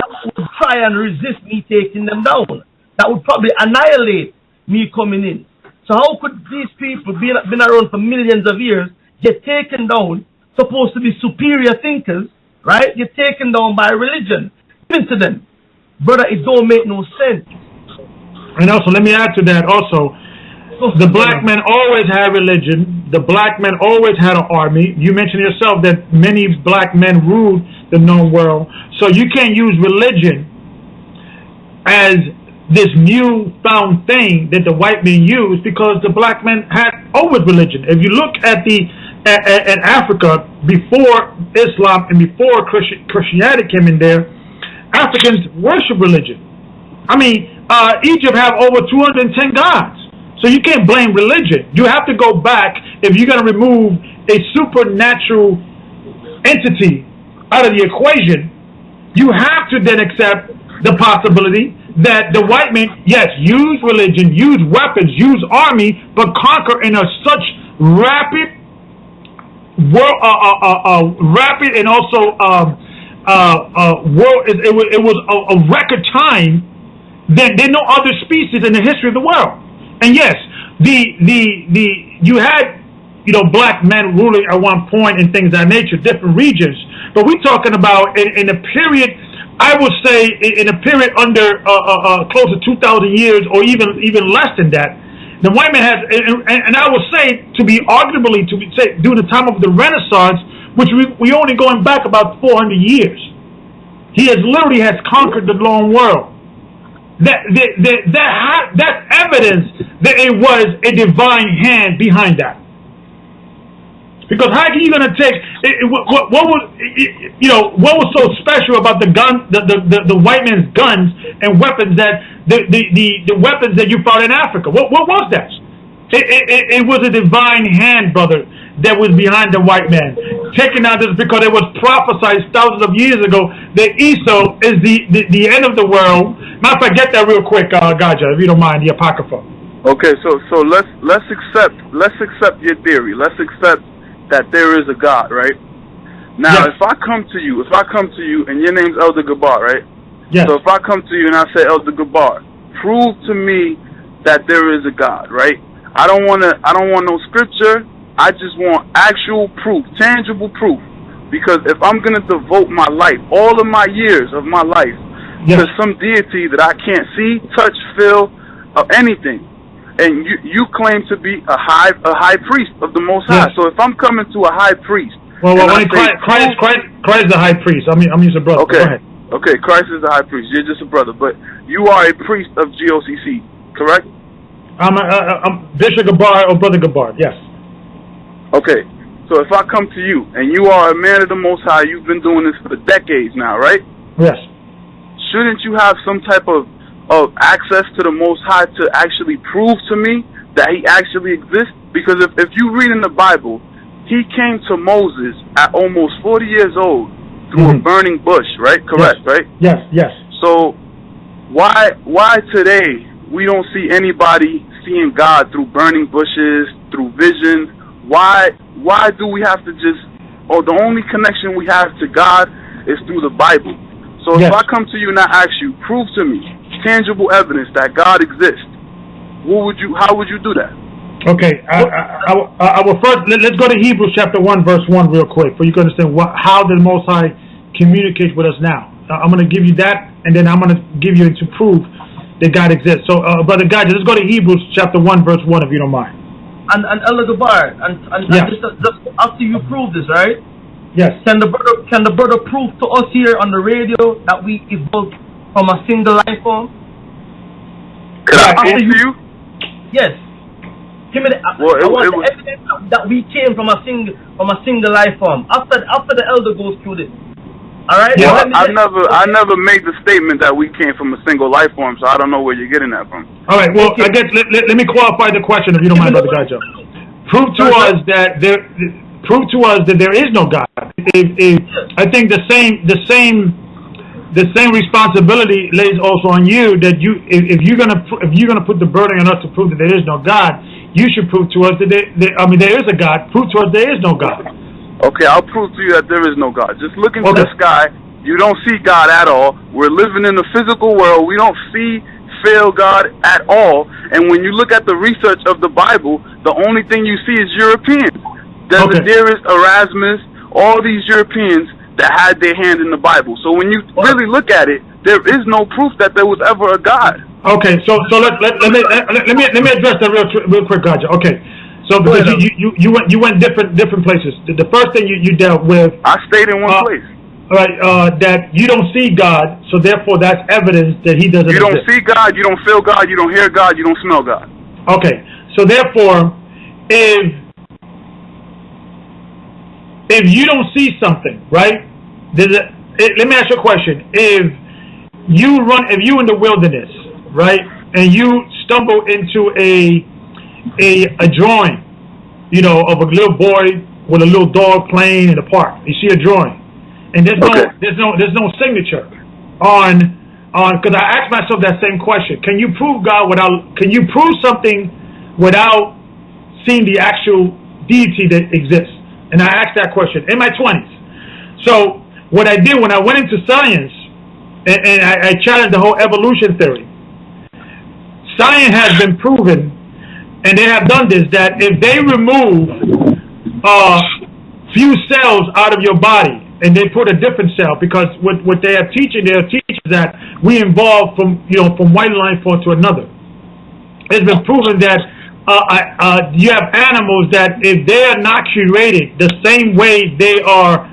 try and resist me taking them down. That would probably annihilate me coming in. So how could these people been around for millions of years get taken down? Supposed to be superior thinkers, right? Get taken down by religion. Listen to them, brother. It don't make no sense. And also, let me add to that. Also, the black men always had religion. The black men always had an army. You mentioned yourself that many black men ruled the known world. So you can't use religion as this newfound thing that the white men use, because the black men had always religion. If you look at at Africa before Islam and before Christianity came in there, Africans worship religion. I mean, Egypt have over 210 gods. So you can't blame religion. You have to go back. If you're going to remove a supernatural entity out of the equation, you have to then accept the possibility that the white men, yes, use religion, use weapons, use army, but conquer in such rapid and also world. It was a record time than no other species in the history of the world. And yes, you had black men ruling at one point and things of that nature, different regions. But we're talking about in a period, I would say, in a period under close to 2,000 years, or even less than that. The white man has, and I would say, during the time of the Renaissance, which we only going back about 400 years, he literally has conquered the known world. That's evidence that it was a divine hand behind that. Because how are you going to take what was so special about the gun, the white man's guns and weapons, that the weapons that you found in Africa? What was that? It was a divine hand, brother, that was behind the white man. Taking out this, because it was prophesied thousands of years ago that Esau is the end of the world. Matter of fact, get that real quick, Gocc, if you don't mind, the Apocrypha. Okay, so let's accept your theory. Let's accept that there is a God, right? Now, yes. If I come to you and your name's Elder Gabar, right? Yes. So if I come to you and I say, Elder Gabar, prove to me that there is a God, right? I don't want no scripture. I just want actual proof, tangible proof. Because if I'm going to devote my life, all of my years of my life, yes, to some deity that I can't see, touch, feel, or anything, and you claim to be a high priest of the Most High. Yes. So if I'm coming to a high priest, Christ is the high priest. I'm just a brother. Okay. Go ahead. Okay, Christ is the high priest. You're just a brother, but you are a priest of GOCC, correct? I'm Bishop Gabar or Brother Gabar. Yes. Okay. So if I come to you and you are a man of the Most High, you've been doing this for decades now, right? Yes. Shouldn't you have some type of access to the Most High to actually prove to me that he actually exists? Because if you read in the Bible, he came to Moses at almost 40 years old through a burning bush, right? Correct, yes, right? Yes, yes. So why today we don't see anybody seeing God through burning bushes, through vision? Why do we have to the only connection we have to God is through the Bible? So if I come to you and I ask you, prove to me tangible evidence that God exists, how would you do that? Okay, I will first, let's go to Hebrews chapter 1 verse 1 real quick, for you can understand how the Most High communicates with us now. I'm going to give you that, and then I'm going to give you into proof that God exists. So, Brother Gocc, let's go to Hebrews chapter 1, verse 1, if you don't mind. And Elder Gabar, and just after you prove this, right? Yes. Can the brother prove to us here on the radio that we evolved from a single life form? Could I prove to you? Yes. Give me the, I want the evidence that we came from a single life form. After the elder goes through this. All right. Well, I never made the statement that we came from a single life form, so I don't know where you're getting that from. All right. Well, I guess let me qualify the question, if you don't mind, Brother Gocc. Prove to us that there is no God. I think the same responsibility lays also on you, that if you're gonna put the burden on us to prove that there is no God, you should prove to us that there is a God. Prove to us there is no God. Okay, I'll prove to you that there is no God. Just look into the sky, you don't see God at all. We're living in the physical world. We don't feel God at all. And when you look at the research of the Bible, the only thing you see is Europeans. Desiderius, Erasmus, all these Europeans that had their hand in the Bible. So when you really look at it, there is no proof that there was ever a God. Okay, so let me address that real quick, Gocc. Okay. So because you went different places. The first thing you dealt with, I stayed in one place. Right, that you don't see God, so therefore that's evidence that He doesn't exist. You don't see God, you don't feel God, you don't hear God, you don't smell God. Okay, so therefore, if you don't see something, right? Let me ask you a question. If you in the wilderness, right, and you stumble into a drawing, of a little boy with a little dog playing in the park. You see a drawing, and there's no signature on because I asked myself that same question. Can you prove God can you prove something without seeing the actual deity that exists? And I asked that question in my 20s. So what I did when I went into science, and I challenged the whole evolution theory. Science has been proven, and they have done this, that if they remove few cells out of your body and they put a different cell, because what they are teaching that we evolve from one life form to another. It's been proven that you have animals that if they are not created the same way they are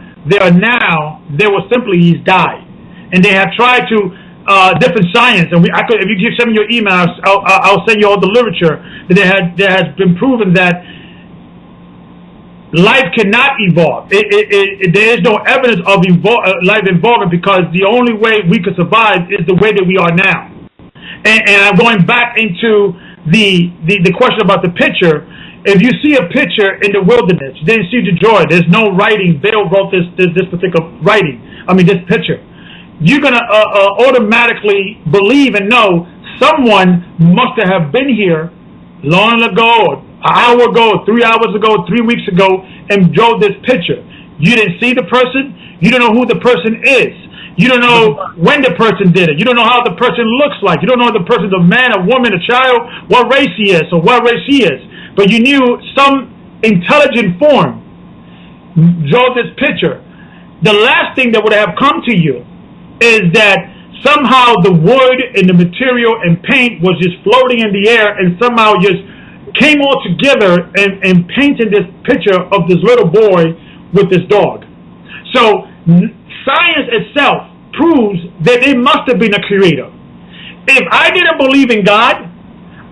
now, they will simply die. And they have tried to different science, and if you give some of your emails, I'll send you all the literature that has been proven that life cannot evolve. There is no evidence of life evolving, because the only way we could survive is the way that we are now. And I'm going back into the question about the picture. If you see a picture in the wilderness, then you see the drawing. There's no writing. Bill wrote this particular writing. this picture. You're going to automatically believe and know someone must have been here long ago, an hour ago, 3 hours ago, 3 weeks ago, and drew this picture. You didn't see the person. You don't know who the person is. You don't know when the person did it. You don't know how the person looks like. You don't know if the person's a man, a woman, a child, what race he is or what race he is. But you knew some intelligent form drew this picture. The last thing that would have come to you is that somehow the wood and the material and paint was just floating in the air and somehow just came all together and painted this picture of this little boy with this dog. So science itself proves that there must have been a creator. If I didn't believe in God,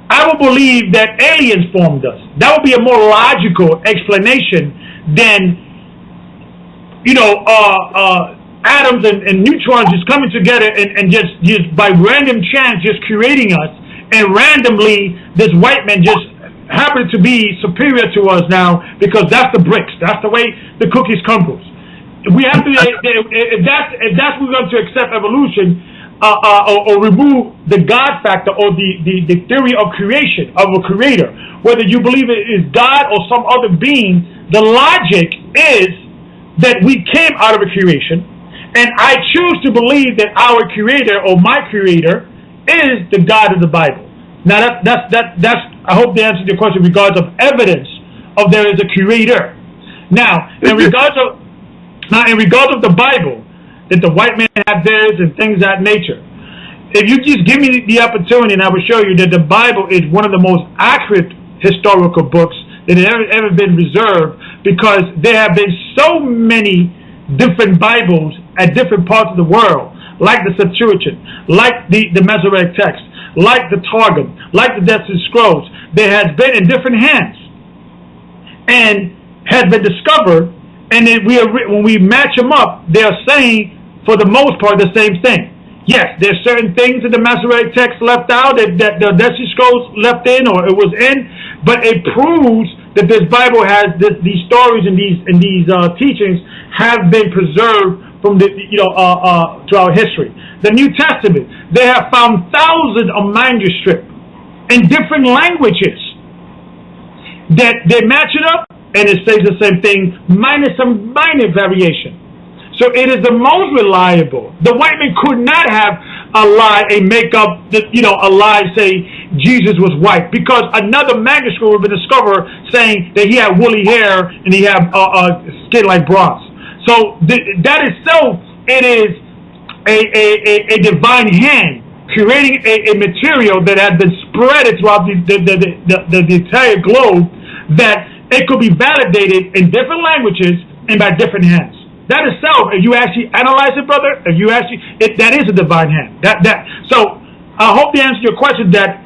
I would believe that aliens formed us. That would be a more logical explanation than, atoms and neutrons just coming together and just by random chance just creating us, and randomly this white man just happened to be superior to us now because that's the bricks. That's the way the cookies crumbles. We have to, if that's we're going to accept evolution, or remove the God factor or the theory of creation, of a creator, whether you believe it is God or some other being, the logic is that we came out of a creation, and I choose to believe that our creator or my creator is the God of the Bible. Now that's I hope they answered your question in regards of evidence of there is a creator. Now in regards of the Bible, that the white man had theirs and things of that nature. If you just give me the opportunity, and I will show you that the Bible is one of the most accurate historical books that have ever been reserved, because there have been so many different Bibles at different parts of the world, like the Septuagint, like the Masoretic text, like the Targum, like the Dead Sea Scrolls. There has been in different hands and has been discovered, and then when we match them up, they are saying, for the most part, the same thing. Yes, there's certain things that the Masoretic text left out, that the Dead Sea Scrolls left in, or it was in, but it proves that this Bible has these stories and these teachings have been preserved from throughout history. The New Testament, they have found thousands of manuscripts in different languages that they match it up, and it says the same thing minus some minor variation. So it is the most reliable. The white man could not have a lie and make up a lie, say Jesus was white, because another manuscript would have been discovered saying that he had woolly hair and he had skin like bronze. So that itself, it is a divine hand creating a material that has been spread throughout the entire globe, that it could be validated in different languages and by different hands. That itself, if you actually analyze it, brother, that is a divine hand. So I hope to answer your question, that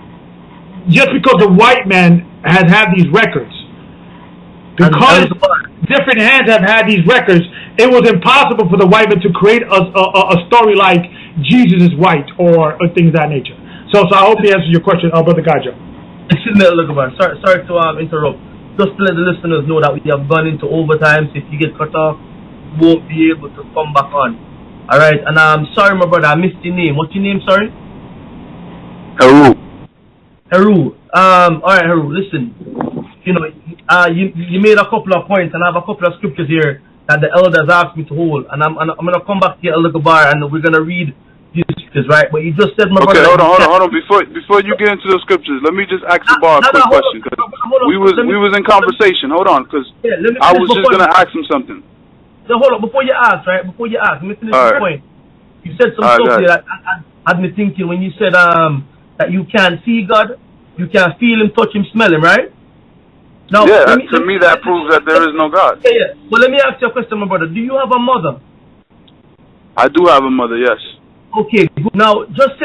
just because the white man has had these records, because different hands have had these records, it was impossible for the white man to create a story like Jesus is white or things of that nature. So I hope to answer your question, Brother Gajo. Sorry to interrupt. Just to let the listeners know that we have gone into overtime, so if you get cut off, won't be able to come back on. Alright, and I'm sorry, my brother, I missed your name. What's your name, sorry? Heru. Alright, Heru, listen. You made a couple of points, and I have a couple of scriptures here that the elders asked me to hold, and I'm gonna come back to you, Elder Gabar, and we're gonna read these scriptures, right? But you just said, my brother. Okay, hold on. Before you get into the scriptures, let me just ask the bar a quick question, because we was in conversation. Hold on, because I was just gonna ask him something. So hold on, before you ask, let me finish the point. You said some stuff here that had me thinking when you said that you can't see God, you can't feel Him, touch Him, smell Him, right? Now, to me that proves that there is no God. Yeah. Well, let me ask you a question, my brother. Do you have a mother? I do have a mother, yes. Okay, good. Now, just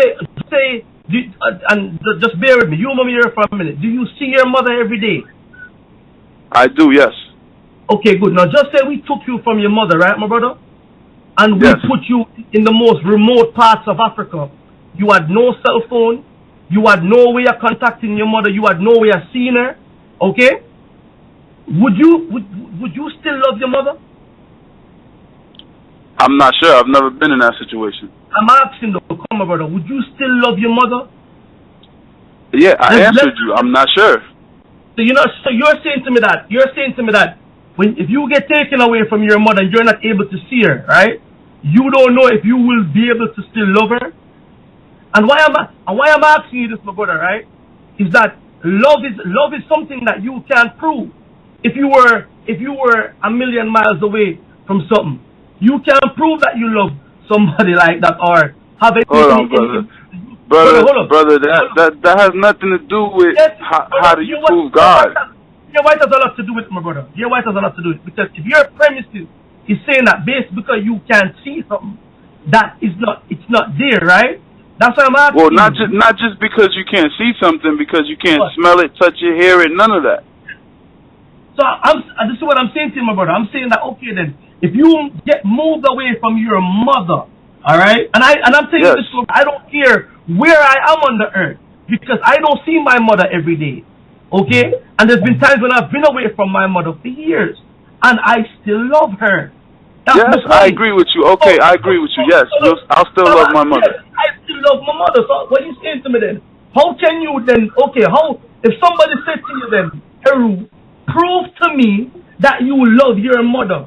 bear with me. You mommy here for a minute. Do you see your mother every day? I do, yes. Okay, good. Now, just say we took you from your mother, right, my brother? And we put you in the most remote parts of Africa. You had no cell phone. You had no way of contacting your mother. You had no way of seeing her. Okay? Would you still love your mother? I'm not sure. I've never been in that situation. I'm asking though, come on, brother. Would you still love your mother? Yeah, I answered you. I'm not sure. So you're saying to me that if you get taken away from your mother and you're not able to see her, right? You don't know if you will be able to still love her. And why I'm asking you this, my brother, right? Is that love is something that you can't prove. If you were a million miles away from something, you can't prove that you love somebody like that or have it. Hold on, brother. That has nothing to do with how do you prove God. Your wife has a lot to do with it, my brother. Your wife has a lot to do with it, because if your premise is saying that based because you can't see something, it's not there, right? That's why I'm asking. Well, not just because you can't see something, because you can't smell it, touch it, hear it, none of that. So this is what I'm saying to you, my brother. I'm saying that, okay, then if you get moved away from your mother, all right, and I'm saying this, I don't care where I am on the earth, because I don't see my mother every day, okay? And there's been times when I've been away from my mother for years, and I still love her. Yes, I agree with you. Okay, I agree with you. Yes, I'll still love my mother. I still love my mother. So what are you saying to me then? How can you then, if somebody said to you then, Heru, prove to me that you love your mother,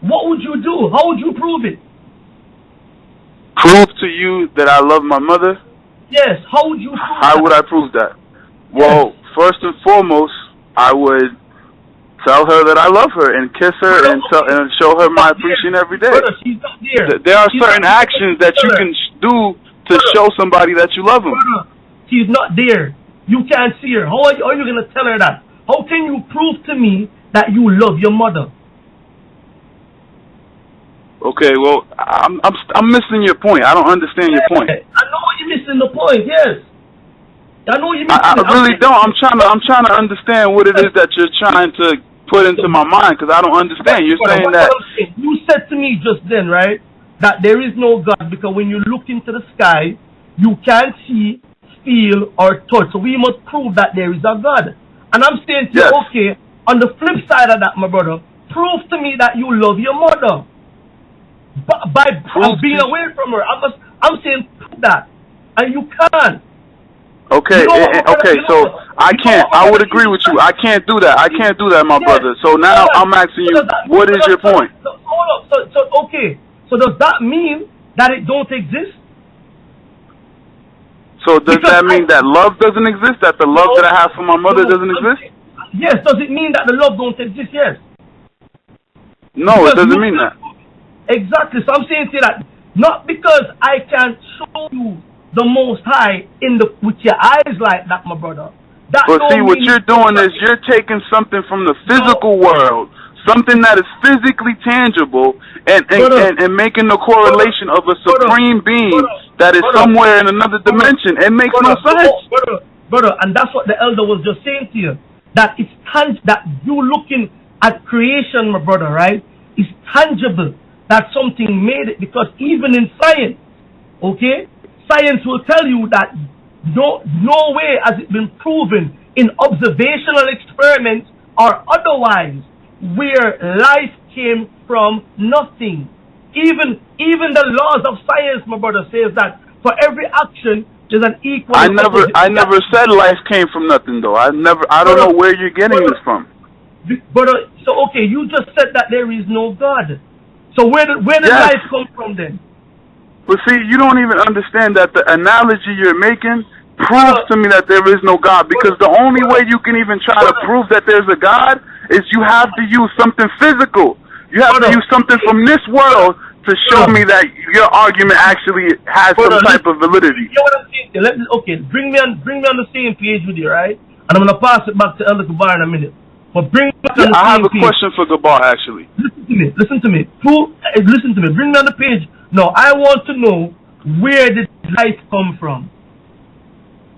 what would you do? How would you prove it? Prove to you that I love my mother? Yes, how would you prove that? How would I prove that? Well, first and foremost, I would tell her that I love her and kiss her and show her my appreciation every day. Brother, she's not there. There are certain actions that you can do to show somebody that you love them. Brother, she's not there. You can't see her. How are you going to tell her that? How can you prove to me that you love your mother? Okay, well, I'm missing your point. I don't understand your point. I know you're missing the point. Yes, I know you're missing. I really don't. I'm trying to understand what it is that you're trying to put into my mind because I don't understand. You're saying that you said to me just then, right, that there is no God because when you look into the sky, you can't see, feel, or touch. So we must prove that there is a God. And I'm saying to you, okay, on the flip side of that, my brother, prove to me that you love your mother. By being away from her, I'm saying prove that, and you can't. Okay, so I can't. I would agree with you. I can't do that. I can't do that, my brother. So now I'm asking you, what is your point? Hold up. Okay. So does that mean that it don't exist? So does that mean that love doesn't exist? That the love that I have for my mother doesn't exist? Yes. Does it mean that the love don't exist? Yes. No, it doesn't mean that. Exactly. So I'm saying to you that not because I can show you the Most High with your eyes like that, my brother. That but see, what you're doing is you're taking something from the physical world, something that is physically tangible, and making the correlation of a supreme being that is somewhere in another dimension. It makes no sense. Brother, and that's what the elder was just saying to you. That it's that you looking at creation, my brother, right? Is tangible. That something made it, because even in science, okay, science will tell you that no way has it been proven in observational experiments or otherwise where life came from nothing. Even the laws of science, my brother, says that for every action there's an equal. I never said life came from nothing though. I don't know where you're getting this from. Brother, so okay, you just said that there is no God. So where did life come from then? But see, you don't even understand that the analogy you're making proves to me that there is no God, because the only way you can even try to prove that there's a God is you have to use something physical. You have to use something from this world to show me that your argument actually has some type of validity. You know what I'm saying? Okay, bring me on the same page with you, right? And I'm gonna pass it back to Elder Gabar in a minute. But bring me on the same page. I have a question for Gabar actually. Listen to me. Listen to me. Bring me on the page. No, I want to know, where did life come from?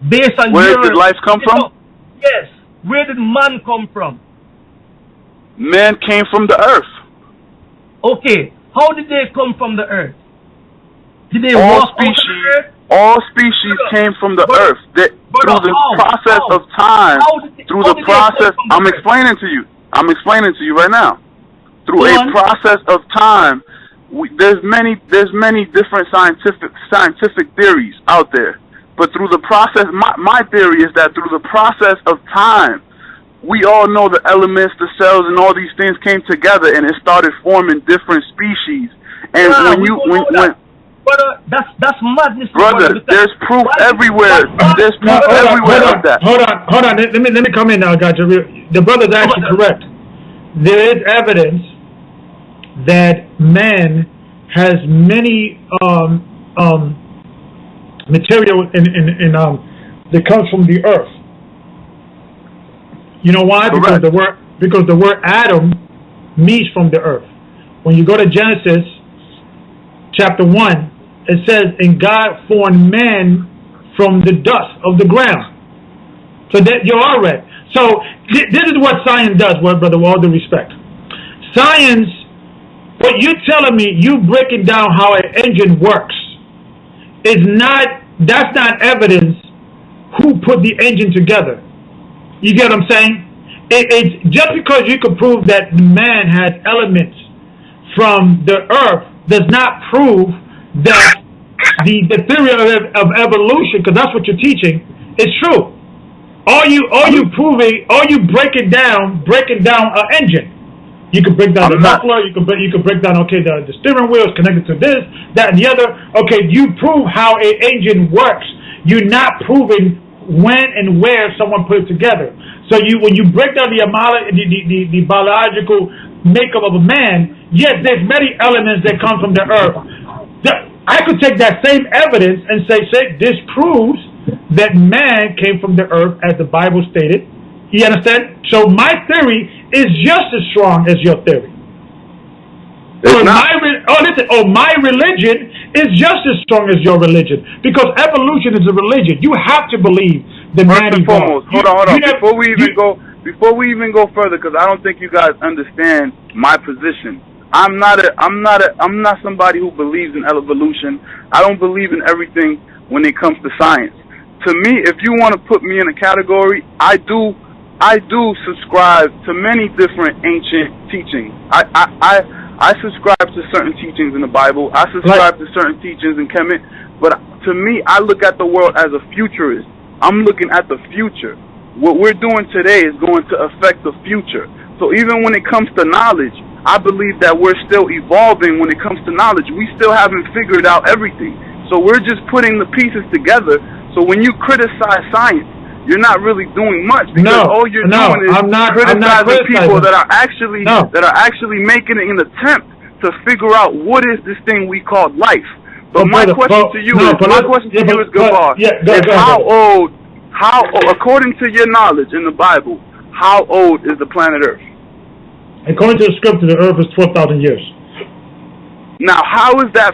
Based on where did life come from? Yes. Where did man come from? Man came from the earth. Okay. How did they come from the earth? Did they walk out of the earth? All species came from the earth. Through the process of time. I'm explaining to you. I'm explaining to you right now. Through a process of time, there's many different scientific theories out there. But through the process, my theory is that through the process of time, we all know the elements, the cells, and all these things came together, and it started forming different species. And brother, that's madness. Brother, there's proof everywhere. There's proof everywhere of that. Hold on. Let me come in now, Gocc. The brother's actually correct. There is evidence that man has many material that comes from the earth. You know why? Because the word Adam means from the earth. When you go to Genesis chapter 1, it says, "And God formed man from the dust of the ground." So that you're all right. So this is what science does, brother, with all due respect. Science, what you're telling me, you breaking down how an engine works, that's not evidence who put the engine together. You get what I'm saying? It's just because you can prove that man had elements from the earth does not prove that the theory of evolution, because that's what you're teaching, is true. All you breaking down an engine. You can break down the muffler. You can break down the steering wheel is connected to this, that, and the other. Okay, you prove how an engine works. You're not proving when and where someone put it together. So when you break down the biological makeup of a man, yes, there's many elements that come from the earth. I could take that same evidence and say this proves that man came from the earth as the Bible stated. You understand? So my theory is just as strong as your theory. My religion is just as strong as your religion, because evolution is a religion. You have to believe the man First and foremost, hold on. Before we even go further, because I don't think you guys understand my position. I'm not somebody who believes in evolution. I don't believe in everything when it comes to science. To me, if you want to put me in a category, I do subscribe to many different ancient teachings. I subscribe to certain teachings in the Bible. I subscribe to certain teachings in Kemet. But to me, I look at the world as a futurist. I'm looking at the future. What we're doing today is going to affect the future. So even when it comes to knowledge, I believe that we're still evolving when it comes to knowledge. We still haven't figured out everything. So we're just putting the pieces together. So when you criticize science, you're not really doing much, because all you're doing is criticizing people that are actually making an attempt to figure out what is this thing we call life. But my question to you is, Gabar, is how old, according to your knowledge in the Bible, how old is the planet Earth? According to the scripture, the Earth is 12,000 years. Now, how is that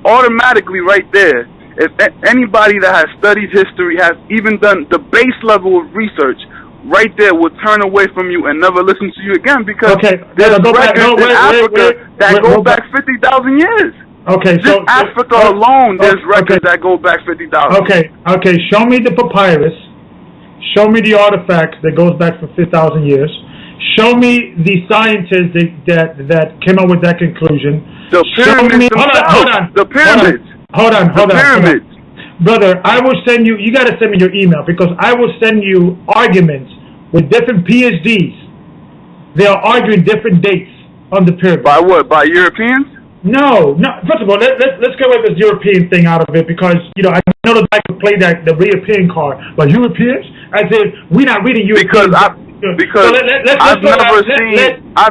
automatically right there? If anybody that has studied history, has even done the base level of research, right there will turn away from you and never listen to you again, because there's records in Africa that go back 50,000 years. Okay, just Africa alone, there's records that go back 50,000. Okay. Show me the papyrus. Show me the artifacts that goes back for 50,000 years. Show me the scientists that came up with that conclusion. The pyramids themselves. The pyramids. Hold on. Brother, I will send you, you got to send me your email, because I will send you arguments with different PhDs. They are arguing different dates on the pyramid. By what? By Europeans? No. First of all, let's get rid of this European thing out of it, because, I know that I could play the European card. But Europeans? I said, we're not reading Europeans. Because I've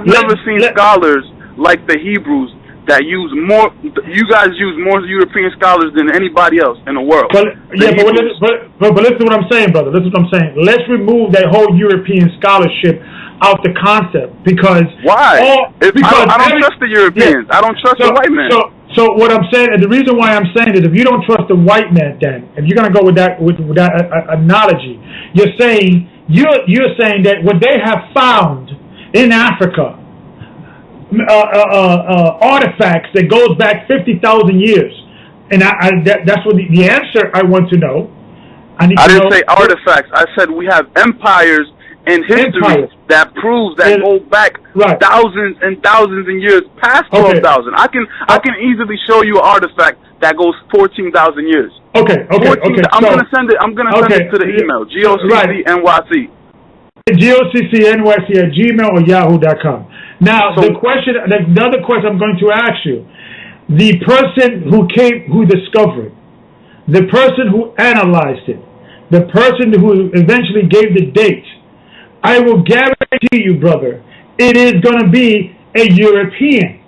never seen scholars like the Hebrews that use more. You guys use more European scholars than anybody else in the world. But listen to what I'm saying, brother. Listen to what I'm saying. Let's remove that whole European scholarship out the concept, because why? I don't trust the Europeans. I don't trust the white man. So what I'm saying, and the reason why I'm saying is, if you don't trust the white man, then if you're gonna go with that analogy, you're saying that what they have found in Africa, artifacts that goes back 50,000 years, and that's what the answer I want to know. I didn't say artifacts. I said we have empires in history that proves that go back thousands and thousands of years past 12,000. I can easily show you an artifact that goes 14,000 years. I'm gonna send it to the email GOCCNYC. GOCCNYC@gmail or yahoo.com. Now, the other question I'm going to ask you, the person who discovered, the person who analyzed it, the person who eventually gave the date, I will guarantee you, brother, it is going to be a European.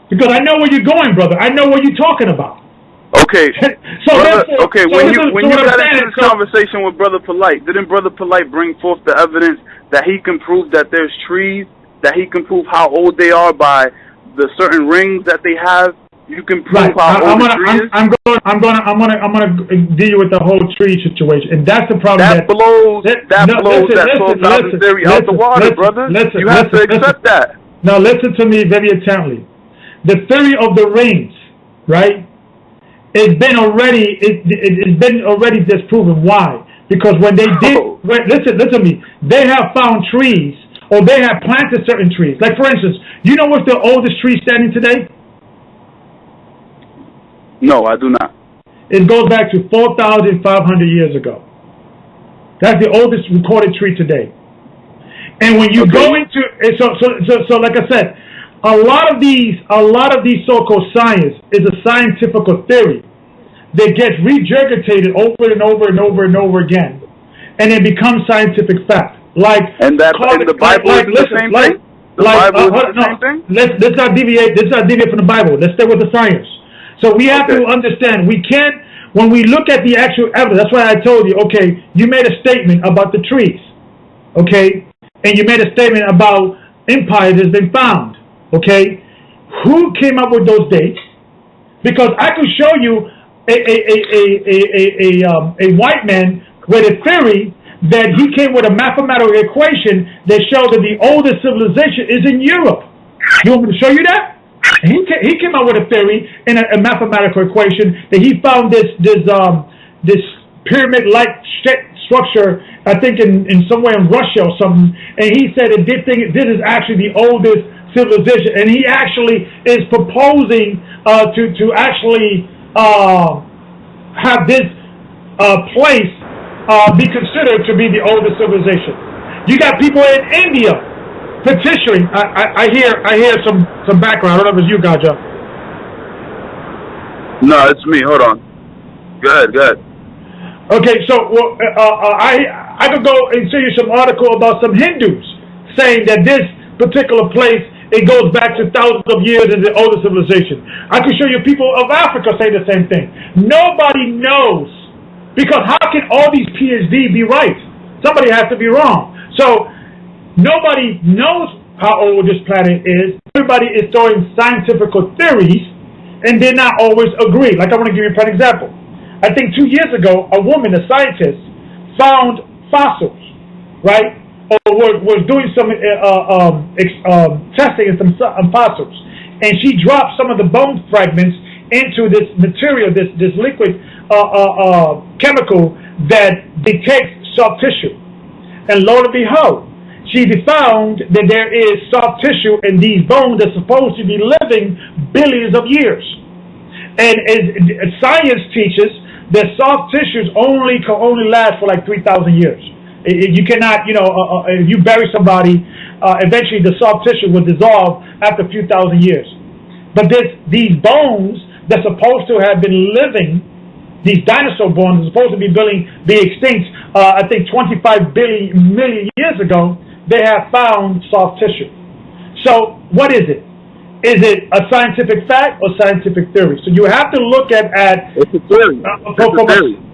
Because I know where you're going, brother. I know what you're talking about. Okay. When you got into this conversation with Brother Polite, didn't Brother Polite bring forth the evidence that he can prove that there's trees, that he can prove how old they are by the certain rings that they have? You can prove how old the tree is. I'm gonna deal with the whole tree situation, and that's the problem. That blows that 12,000 theory out the water, brother. You have to accept that. Now listen to me very attentively. The theory of the rings, right? It's been already disproven. Why? Because when they listen to me, they have found trees, or they have planted certain trees. Like, for instance, you know what's the oldest tree standing today? No, I do not. It goes back to 4,500 years ago. That's the oldest recorded tree today. And when you go into so like I said, a lot of these so-called science is a scientific theory that gets regurgitated over and over and over and over again. and it becomes scientific fact. Like, and that in the Bible is the same thing. The Bible is the same thing. Let's not deviate. Let's not deviate from the Bible. Let's stay with the science. So we have to understand. We can't. When we look at the actual evidence, that's why I told you. Okay, you made a statement about the trees. Okay, and you made a statement about empire that's been found. Okay, who came up with those dates? Because I could show you a white man with a theory that he came with a mathematical equation that showed that the oldest civilization is in Europe. You want me to show you that? He came out with a theory in a mathematical equation that he found this pyramid-like structure, I think in somewhere in Russia or something, and he said that this is actually the oldest civilization, and he actually is proposing to actually have this place be considered to be the oldest civilization. You got people in India petitioning. I hear some background. I don't know if it's you, Gocc. No, it's me. Hold on. Go ahead. Okay, so I could go and show you some article about some Hindus saying that this particular place, it goes back to thousands of years as the oldest civilization. I could show you people of Africa say the same thing. Nobody knows, because how can all these PhD be right? Somebody has to be wrong. So nobody knows how old this planet is. Everybody is throwing scientific theories, and they're not always agree. Like, I want to give you an example. I think 2 years ago, a woman, a scientist, found fossils, right? Or was doing some testing in some fossils, and she dropped some of the bone fragments into this material, this liquid chemical that detects soft tissue. And lo and behold, she found that there is soft tissue in these bones that's supposed to be living billions of years. And science teaches that soft tissues can only last for like 3,000 years. You cannot, if you bury somebody, eventually the soft tissue will dissolve after a few thousand years. But these bones that's supposed to have been living, these dinosaur bones are supposed to be extinct, I think 25 million years ago, they have found soft tissue. So what is it? Is it a scientific fact or scientific theory? So you have to look at it's a theory.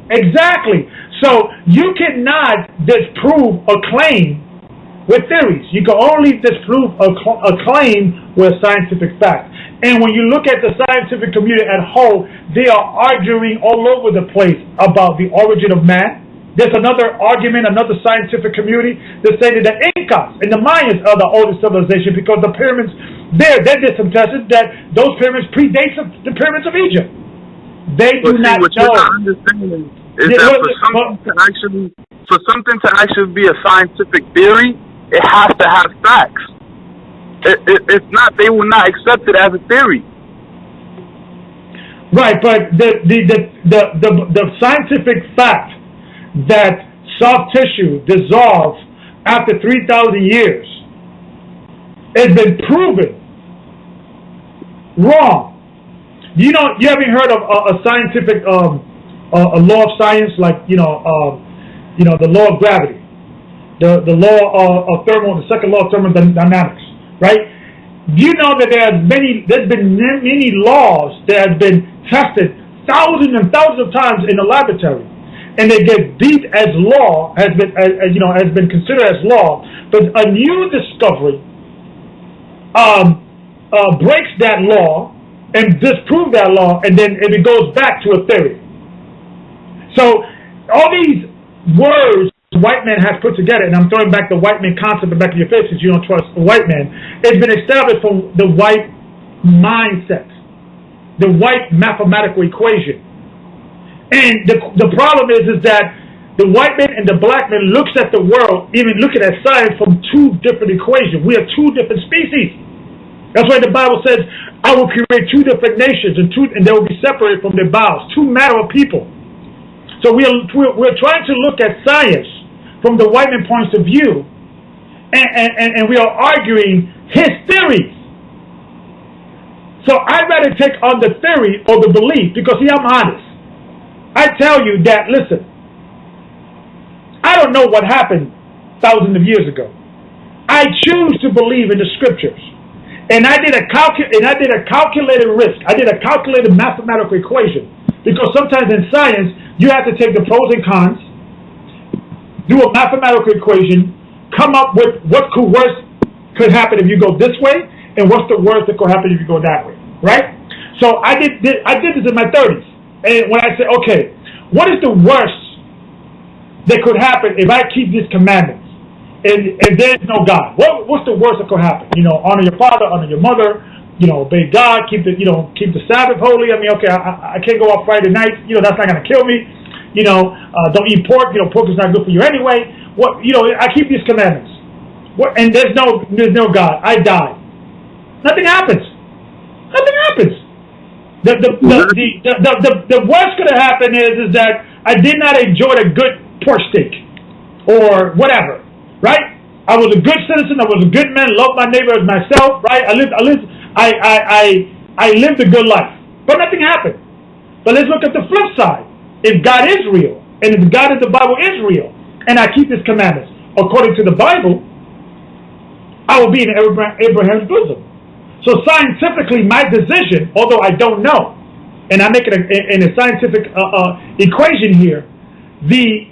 Exactly. So you cannot disprove a claim with theories. You can only disprove a claim with scientific fact. And when you look at the scientific community at whole, they are arguing all over the place about the origin of man. There's another argument, another scientific community that say that the Incas and the Mayans are the oldest civilization because the pyramids they did some tests that those pyramids predate the pyramids of Egypt. They do not know. What you're not understanding is that for something to actually be a scientific theory, it has to have facts. If not, they will not accept it as a theory. Right, but the scientific fact that soft tissue dissolves after 3,000 years has been proven wrong. You haven't heard of a scientific a law of science, like the law of gravity, the law of the second law of thermodynamics, right? You know that there's been many laws that have been tested thousands and thousands of times in the laboratory, and they get deep as law has been considered as law, but a new discovery breaks that law and disproves that law, and then it goes back to a theory. So all these words white man has put together, and I'm throwing back the white man concept back in your face because you don't trust the white man, it's been established from the white mindset, the white mathematical equation. And the problem is that the white man and the black man looks at the world, even looking at science, from two different equations. We are two different species. That's why the Bible says, I will create two different nations, and they will be separated from their bowels, two manner of people. So we're trying to look at science from the white man point of view, and we are arguing his theories. So I'd rather take on the theory or the belief, because I'm honest. I tell you that, listen, I don't know what happened thousands of years ago. I choose to believe in the scriptures. And I did a calculated risk. I did a calculated mathematical equation. Because sometimes in science, you have to take the pros and cons, do a mathematical equation, come up with what could happen if you go this way, and what's the worst that could happen if you go that way, right? So I did this in my 30s. And when I said, okay, what is the worst that could happen if I keep these commandments? And there's no God. What's the worst that could happen? Honor your father, honor your mother. Obey God. Keep the Sabbath holy. I mean, okay, I can't go out Friday night. That's not gonna kill me. Don't eat pork. Pork is not good for you anyway. I keep these commandments. And there's no God. I die. Nothing happens. Nothing happens. The worst could have happened is that I did not enjoy a good pork steak or whatever. Right? I was a good citizen. I was a good man. Loved my neighbor as myself. Right? I lived a good life. But nothing happened. But let's look at the flip side. If God is real, and if God in the Bible is real, and I keep His commandments according to the Bible, I will be in Abraham's bosom. So scientifically, my decision, although I don't know, and I make it in a scientific equation here, the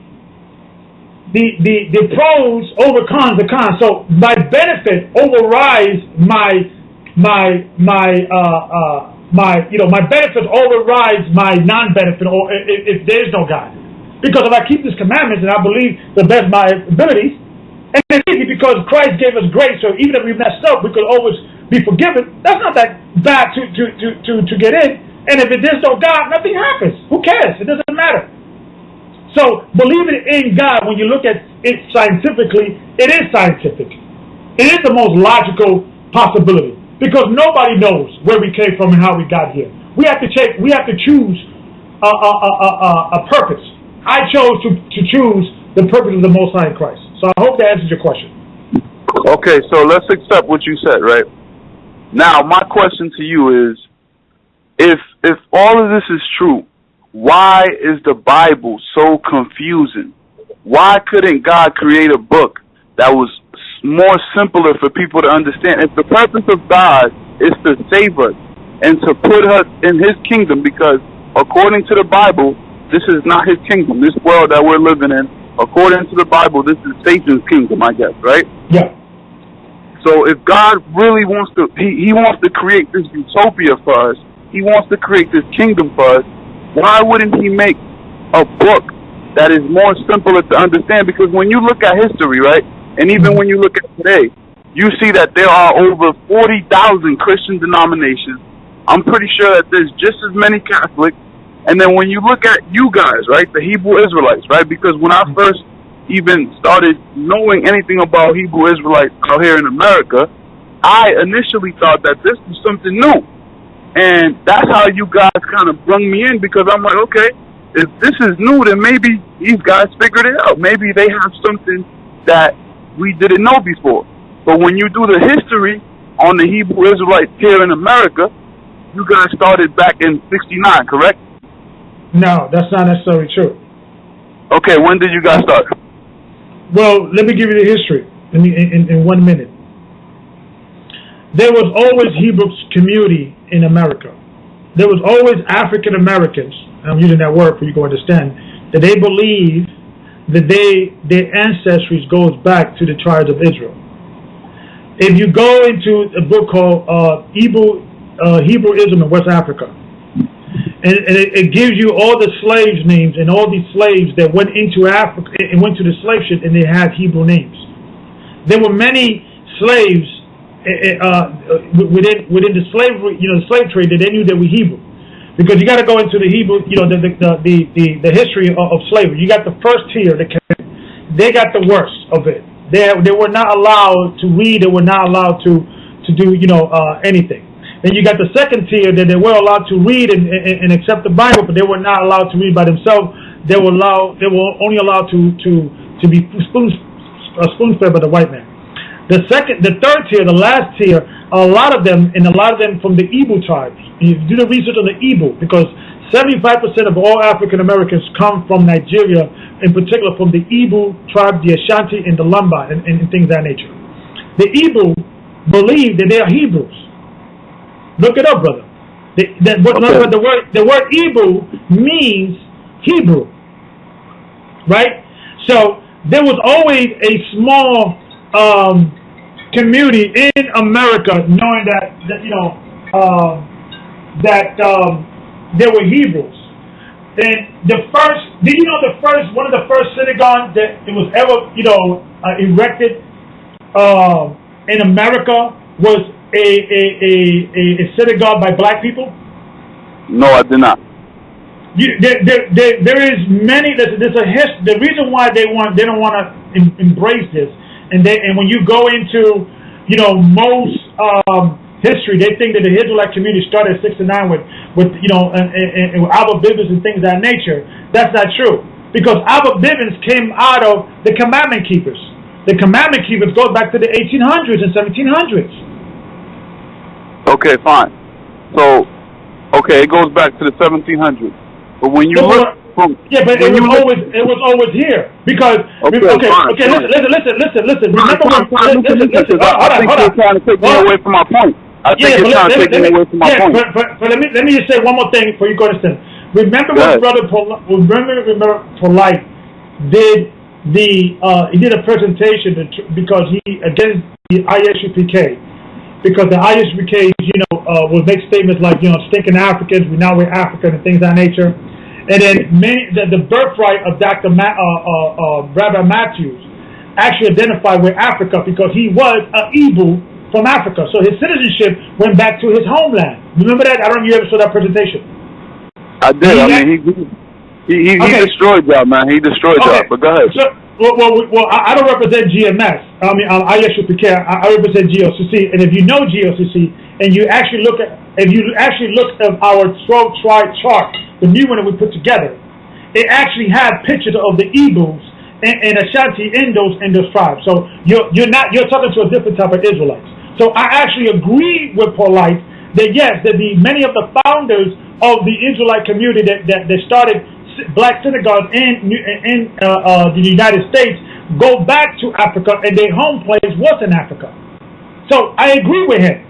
pros overcomes the cons. So my benefit overrides my benefit overrides my non-benefit, or if there is no God. Because if I keep His commandments and I believe the best of my abilities, and it's easy because Christ gave us grace, so even if we messed up, we could always be forgiven. That's not that bad to get in. And if there's no God, nothing happens. Who cares? It doesn't matter. So believing in God, when you look at it scientifically, it is scientific. It is the most logical possibility because nobody knows where we came from and how we got here. We have to choose a purpose. I chose to choose the purpose of the Most High in Christ. So I hope that answers your question. Okay, so let's accept what you said, right? Now, my question to you is, if all of this is true, why is the Bible so confusing? Why couldn't God create a book that was more simpler for people to understand? If the purpose of God is to save us and to put us in His kingdom, because according to the Bible, this is not His kingdom. This world that we're living in, according to the Bible, this is Satan's kingdom, I guess, right? Yeah. So if God really wants to, He wants to create this utopia for us, He wants to create this kingdom for us, why wouldn't He make a book that is more simpler to understand? Because when you look at history, right, and even when you look at today, you see that there are over 40,000 Christian denominations. I'm pretty sure that there's just as many Catholics. And then when you look at you guys, right, the Hebrew Israelites, right, because when I first even started knowing anything about Hebrew Israelites out here in America, I initially thought that this was something new. And that's how you guys kind of brung me in, because I'm like, okay, if this is new, then maybe these guys figured it out. Maybe they have something that we didn't know before. But when you do the history on the Hebrew Israelites here in America, you guys started back in 69, correct? No, that's not necessarily true. Okay, when did you guys start? Well, let me give you the history in 1 minute. There was always Hebrew community in America. There was always African Americans, I'm using that word for you to understand, that they believe that their ancestry goes back to the tribes of Israel. If you go into a book called Hebrewism in West Africa, and it gives you all the slaves' names and all these slaves that went into Africa and went to the slave ship, and they had Hebrew names. There were many slaves within the slavery, the slave trade, that they knew they were Hebrew, because you got to go into the Hebrew, the history of slavery. You got the first tier that came, they got the worst of it. They were not allowed to read. They were not allowed to do anything. Then you got the second tier that they were allowed to read and accept the Bible, but they were not allowed to read by themselves. They were only allowed to be spoon-fed by the white man. The third tier, the last tier, a lot of them from the Igbo tribes. You do the research on the Igbo, because 75% of all African Americans come from Nigeria, in particular from the Igbo tribe, the Ashanti, and the Lumba, and things of that nature. The Igbo believe that they are Hebrews. Look it up, brother. The word Igbo means Hebrew, right? So there was always a small community in America, knowing that there were Hebrews. And did you know one of the first synagogues that it was ever erected in America was a synagogue by black people? No, I did not. There is many. There's a history. The reason why they don't want to embrace this, and when you go into most history, they think that the Israelite community started in '69 with Albert Bivens and things of that nature. That's not true, because Albert Bivens came out of the Commandment Keepers. The Commandment Keepers goes back to the 1800s and 1700s. Okay, fine. So, it goes back to the 1700s. But when you look from but it was always here, because listen. Remember listen. I think you're trying to take me away from my point. But let me just say one more thing before you go to understand. Remember when Brother Polite did he did a presentation because he against the ISUPK, because the ISUPK would make statements like stinking Africans, we're African and things of that nature, and then the birthright of Dr. Rabbi Matthews actually identified with Africa because he was an Igbo from Africa, so his citizenship went back to his homeland. Remember that? I don't know if you ever saw that presentation. I did. He destroyed y'all, man. He destroyed y'all. But go ahead. So, well, I don't represent GMS. I represent GOCC. And if you know GOCC, and you actually look at our 12-tribe chart, the new one that we put together, it actually had pictures of the Igbos and Ashanti in those tribes. So you're talking to a different type of Israelites. So I actually agree with Polite that yes, that many of the founders of the Israelite community that started black synagogues in the United States go back to Africa, and their home place was in Africa. So I agree with him.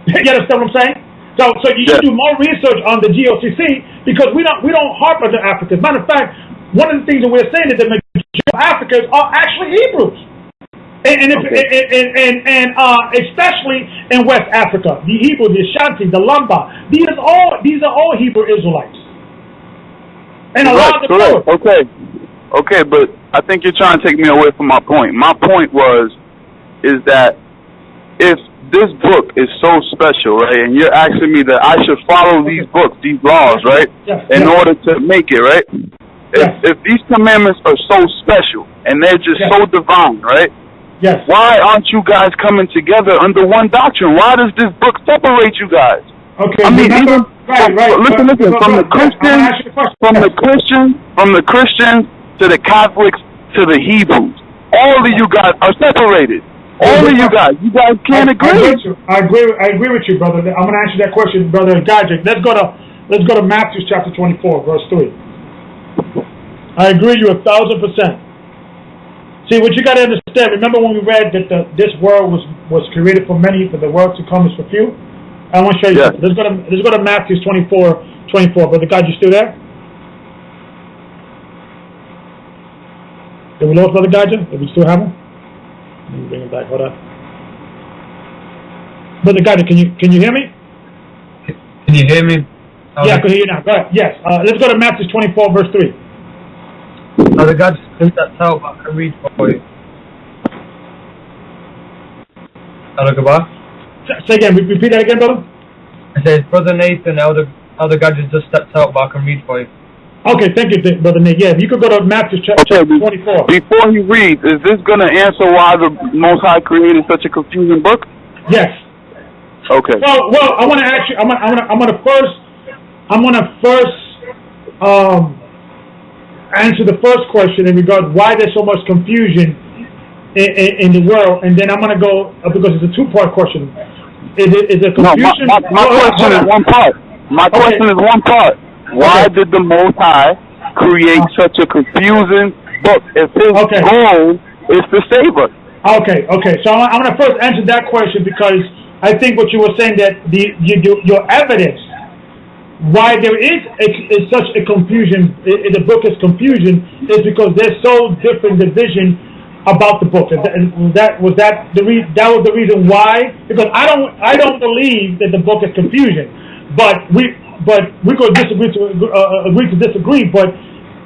You understand what I'm saying? So you should do more research on the GOCC, because we don't harp on the Africans. Matter of fact, one of the things that we're saying is that the majority of Africans are actually Hebrews, and especially in West Africa, the Hebrew, the Ashanti, the Lumba. These are all Hebrew Israelites. And a lot of the Okay, but I think you're trying to take me away from my point. My point is that if this book is so special, right, and you're asking me that I should follow these books, these laws, right, in order to make it, right? If these commandments are so special and they're just so divine, right? Yes. Why aren't you guys coming together under one doctrine? Why does this book separate you guys? Okay. I mean, remember, listen. From the Christians to the Catholics to the Hebrews, all of you guys are separated. All of you guys can't agree. I agree with you, brother. I'm going to answer that question, brother Gocc. Let's go to Matthew chapter 24, verse 3. I agree with you 1,000%. See, what you got to understand. Remember when we read that this world was created for many, for the world to come is for few. I want to show you something. Let's go to Matthew 24. Brother Gocc, you still there? Did we lose Brother Gocc? Do we still have him? Let me bring him back. Hold on. Brother Gocc, can you hear me? Can you hear me? Yeah, I can hear you now. Go ahead. Yes. Let's go to Matthew 24, verse 3. Brother Gocc, read that out. I can read for you. Elder Gocc? Say again. Repeat that again, brother. It says, Brother Nathan, Elder Gocc just stepped out, but I can read for you. Okay, thank you, Brother Nate. Yeah, you could go to Matthew chapter 24. Before he reads, is this going to answer why the Most High created such a confusing book? Yes. Okay. Well, I want to ask you. I'm gonna first answer the first question in regards why there's so much confusion in the world, and then I'm gonna go because it's a two-part question. Is it confusion? No, my question is one part. My question is one part. why did the Most High create such a confusing book if His goal is to save us? Okay. So I'm going to first answer that question because I think what you were saying that your evidence why there is such a confusion, the book is confusion, is because there's so different division about the book. That was the reason why. Because I don't believe that the book is confusion, but we could disagree to agree to disagree. But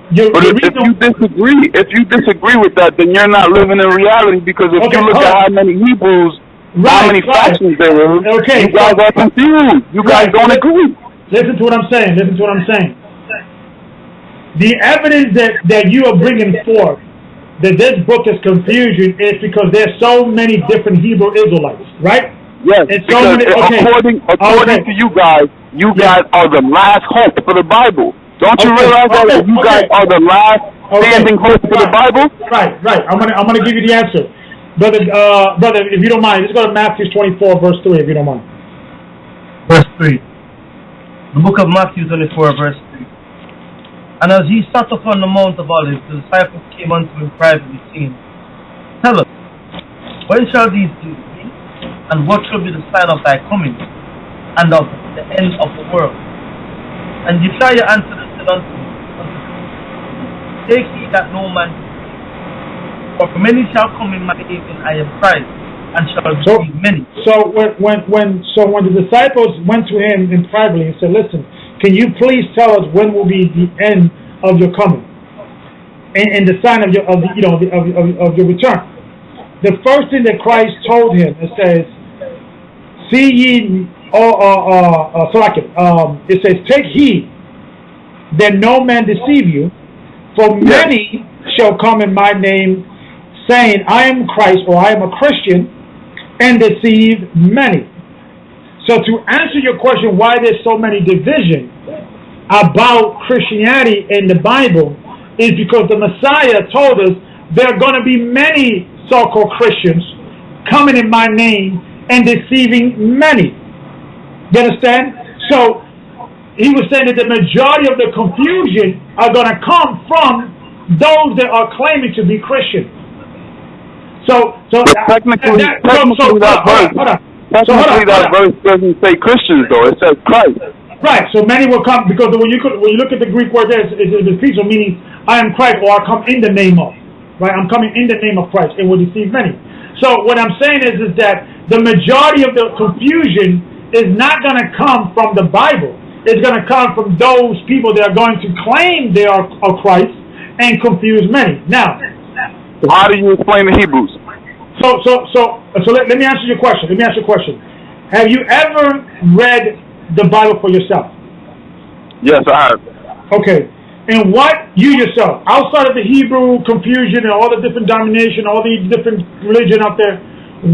if you disagree with that, then you're not living in reality. Because if you look at how many Hebrews, how many factions there are, you guys are confused. You guys don't agree. Listen to what I'm saying. The evidence that you are bringing forth that this book is confusion is because there's so many different Hebrew Israelites, right? Yes, because according to you guys are the last hope for the Bible. Don't you realize that you guys are the last standing hope for the Bible? Right. I'm gonna give you the answer, brother. If you don't mind, let's go to Matthew 24, verse 3. If you don't mind. Verse 3. The book of Matthew 24, verse 3. And as he sat upon the Mount of Olives, the disciples came unto him privately, saying, Tell us, when shall these things be? And what shall be the sign of thy coming, and of the end of the world? And Yeshua answered and said unto him, Take heed that no man, for many shall come in my name, and I am Christ, and shall deceive many. So when the disciples went to him in privately and said, Listen, can you please tell us when will be the end of your coming and the sign of your return? The first thing that Christ told him, it says, "See ye," it says, "Take heed that no man deceive you, for many shall come in my name, saying, I am Christ," or "I am a Christian," and deceive many. So to answer your question, why there's so many division about Christianity in the Bible is because the Messiah told us there are going to be many so-called Christians coming in my name and deceiving many. You understand? So he was saying that the majority of the confusion are going to come from those that are claiming to be Christian. Technically that verse doesn't say Christians though; it says Christ. Right. So many will come because when you look at the Greek word there, it's defeated, meaning I am Christ, or I come in the name of. Right. I'm coming in the name of Christ. It will deceive many. So what I'm saying is that the majority of the confusion is not going to come from the Bible. It's going to come from those people that are going to claim they are of Christ and confuse many. Now, so how do you explain the Hebrews? So let me answer your question. Have you ever read the Bible for yourself? Yes, I have. Okay. And what you yourself, outside of the Hebrew confusion and all the different domination, all the different religion out there,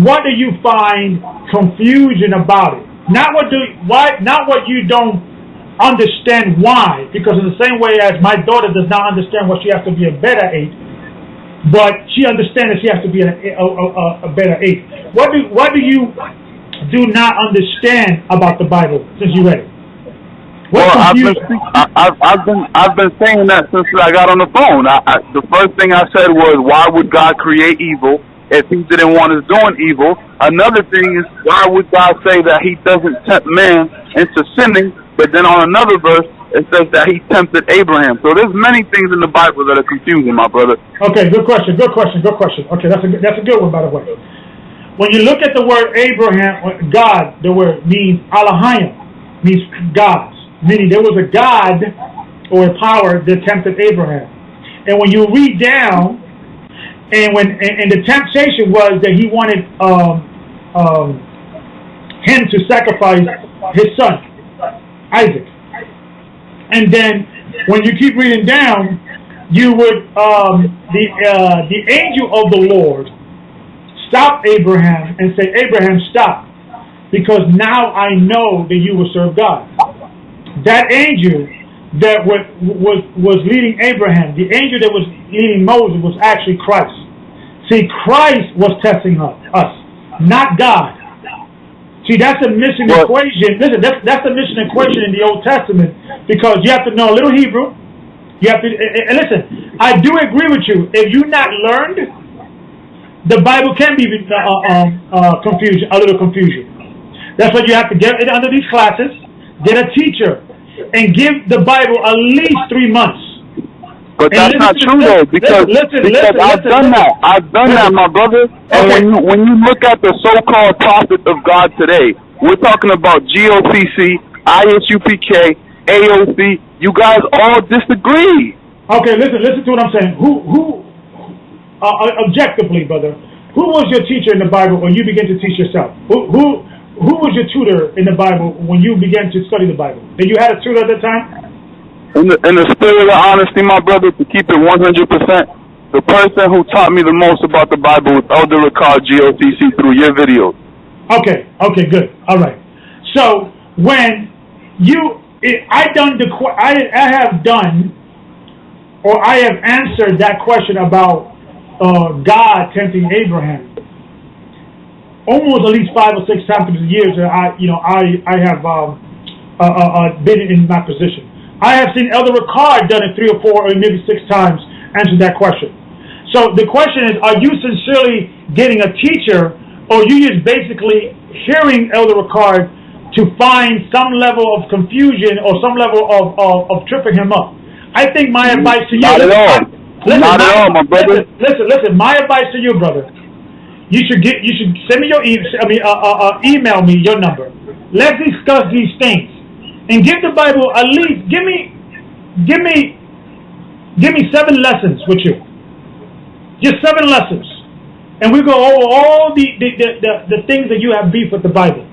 what do you find confusion about it? Not what you don't understand why, because in the same way as my daughter does not understand why she has to be a better 8, but she understands that she has to be a better 8. What do you do not understand about the Bible since you read it? I've been saying that since I got on the phone. The first thing I said was, why would God create evil if He didn't want us doing evil? Another thing is, why would God say that He doesn't tempt man into sinning? But then on another verse, it says that He tempted Abraham. So there's many things in the Bible that are confusing, my brother. Okay, good question. Okay, that's a good one, by the way. When you look at the word Abraham, God, the word means Elohim, means gods, meaning there was a God or a power that tempted Abraham. And when you read down, and the temptation was that he wanted him to sacrifice his son, Isaac. And then when you keep reading down, you would the angel of the Lord stop Abraham and say, Abraham, stop, because now I know that you will serve God. That angel that was leading Abraham, the angel that was leading Moses, was actually Christ. See, Christ was testing us, not God. See, that's a missing equation. Listen, that's the missing equation in the Old Testament, because you have to know a little Hebrew. You have to, and listen, I do agree with you. If you're not learned, the Bible can be confusion, a little confusion. That's why you have to get it under these classes, get a teacher, and give the Bible at least 3 months. But that's not true though, because I've done that. I've done that, my brother. And when you look at the so-called prophets of God today, we're talking about GOCC, ISUPK, AOC. You guys all disagree. Okay, listen to what I'm saying. Who objectively, brother, who was your teacher in the Bible when you began to teach yourself? Who was your tutor in the Bible when you began to study the Bible? Did you have a tutor at that time? In the spirit of honesty, my brother, to keep it 100%, the person who taught me the most about the Bible was Elder Ricard GOCC through your videos. Okay, good. All right. So when I have answered that question about God tempting Abraham almost at least 5 or 6 times through the years that I have been in my position. I have seen Elder Ricard done it 3 or 4 or maybe 6 times answer that question. So the question is, are you sincerely getting a teacher, or you just basically hearing Elder Ricard to find some level of confusion or some level of tripping him up? I think my advice to you... Not at all. Not at all, my brother. Listen. My advice to you, brother, you should send me your email me your number. Let's discuss these things. And give the Bible at least give me 7 lessons with you. Just 7 lessons. And we go over all the things that you have beef with the Bible.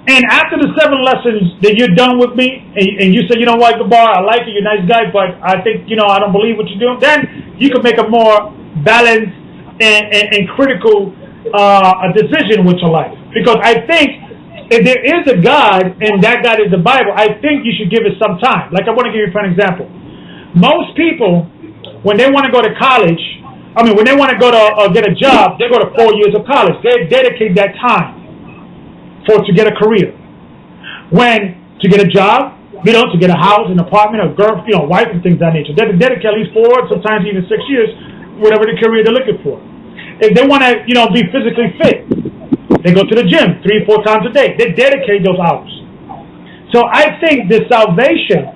And after the 7 lessons that you're done with me, and you say, you know what, Gabar, I like you, you're a nice guy, but I think, I don't believe what you're doing, then you can make a more balanced and critical decision with your life. Because I think if there is a God, and that God is the Bible, I think you should give it some time. Like, I want to give you an example. Most people, when they want to go to college, when they want to go to get a job, they go to 4 years of college. They dedicate that time to get a career. To get a job, to get a house, an apartment, a girl, wife, and things of that nature. They dedicate at least 4, sometimes even 6 years, whatever the career they're looking for. If they want to, be physically fit, they go to the gym 3 or 4 times a day. They dedicate those hours. So I think the salvation,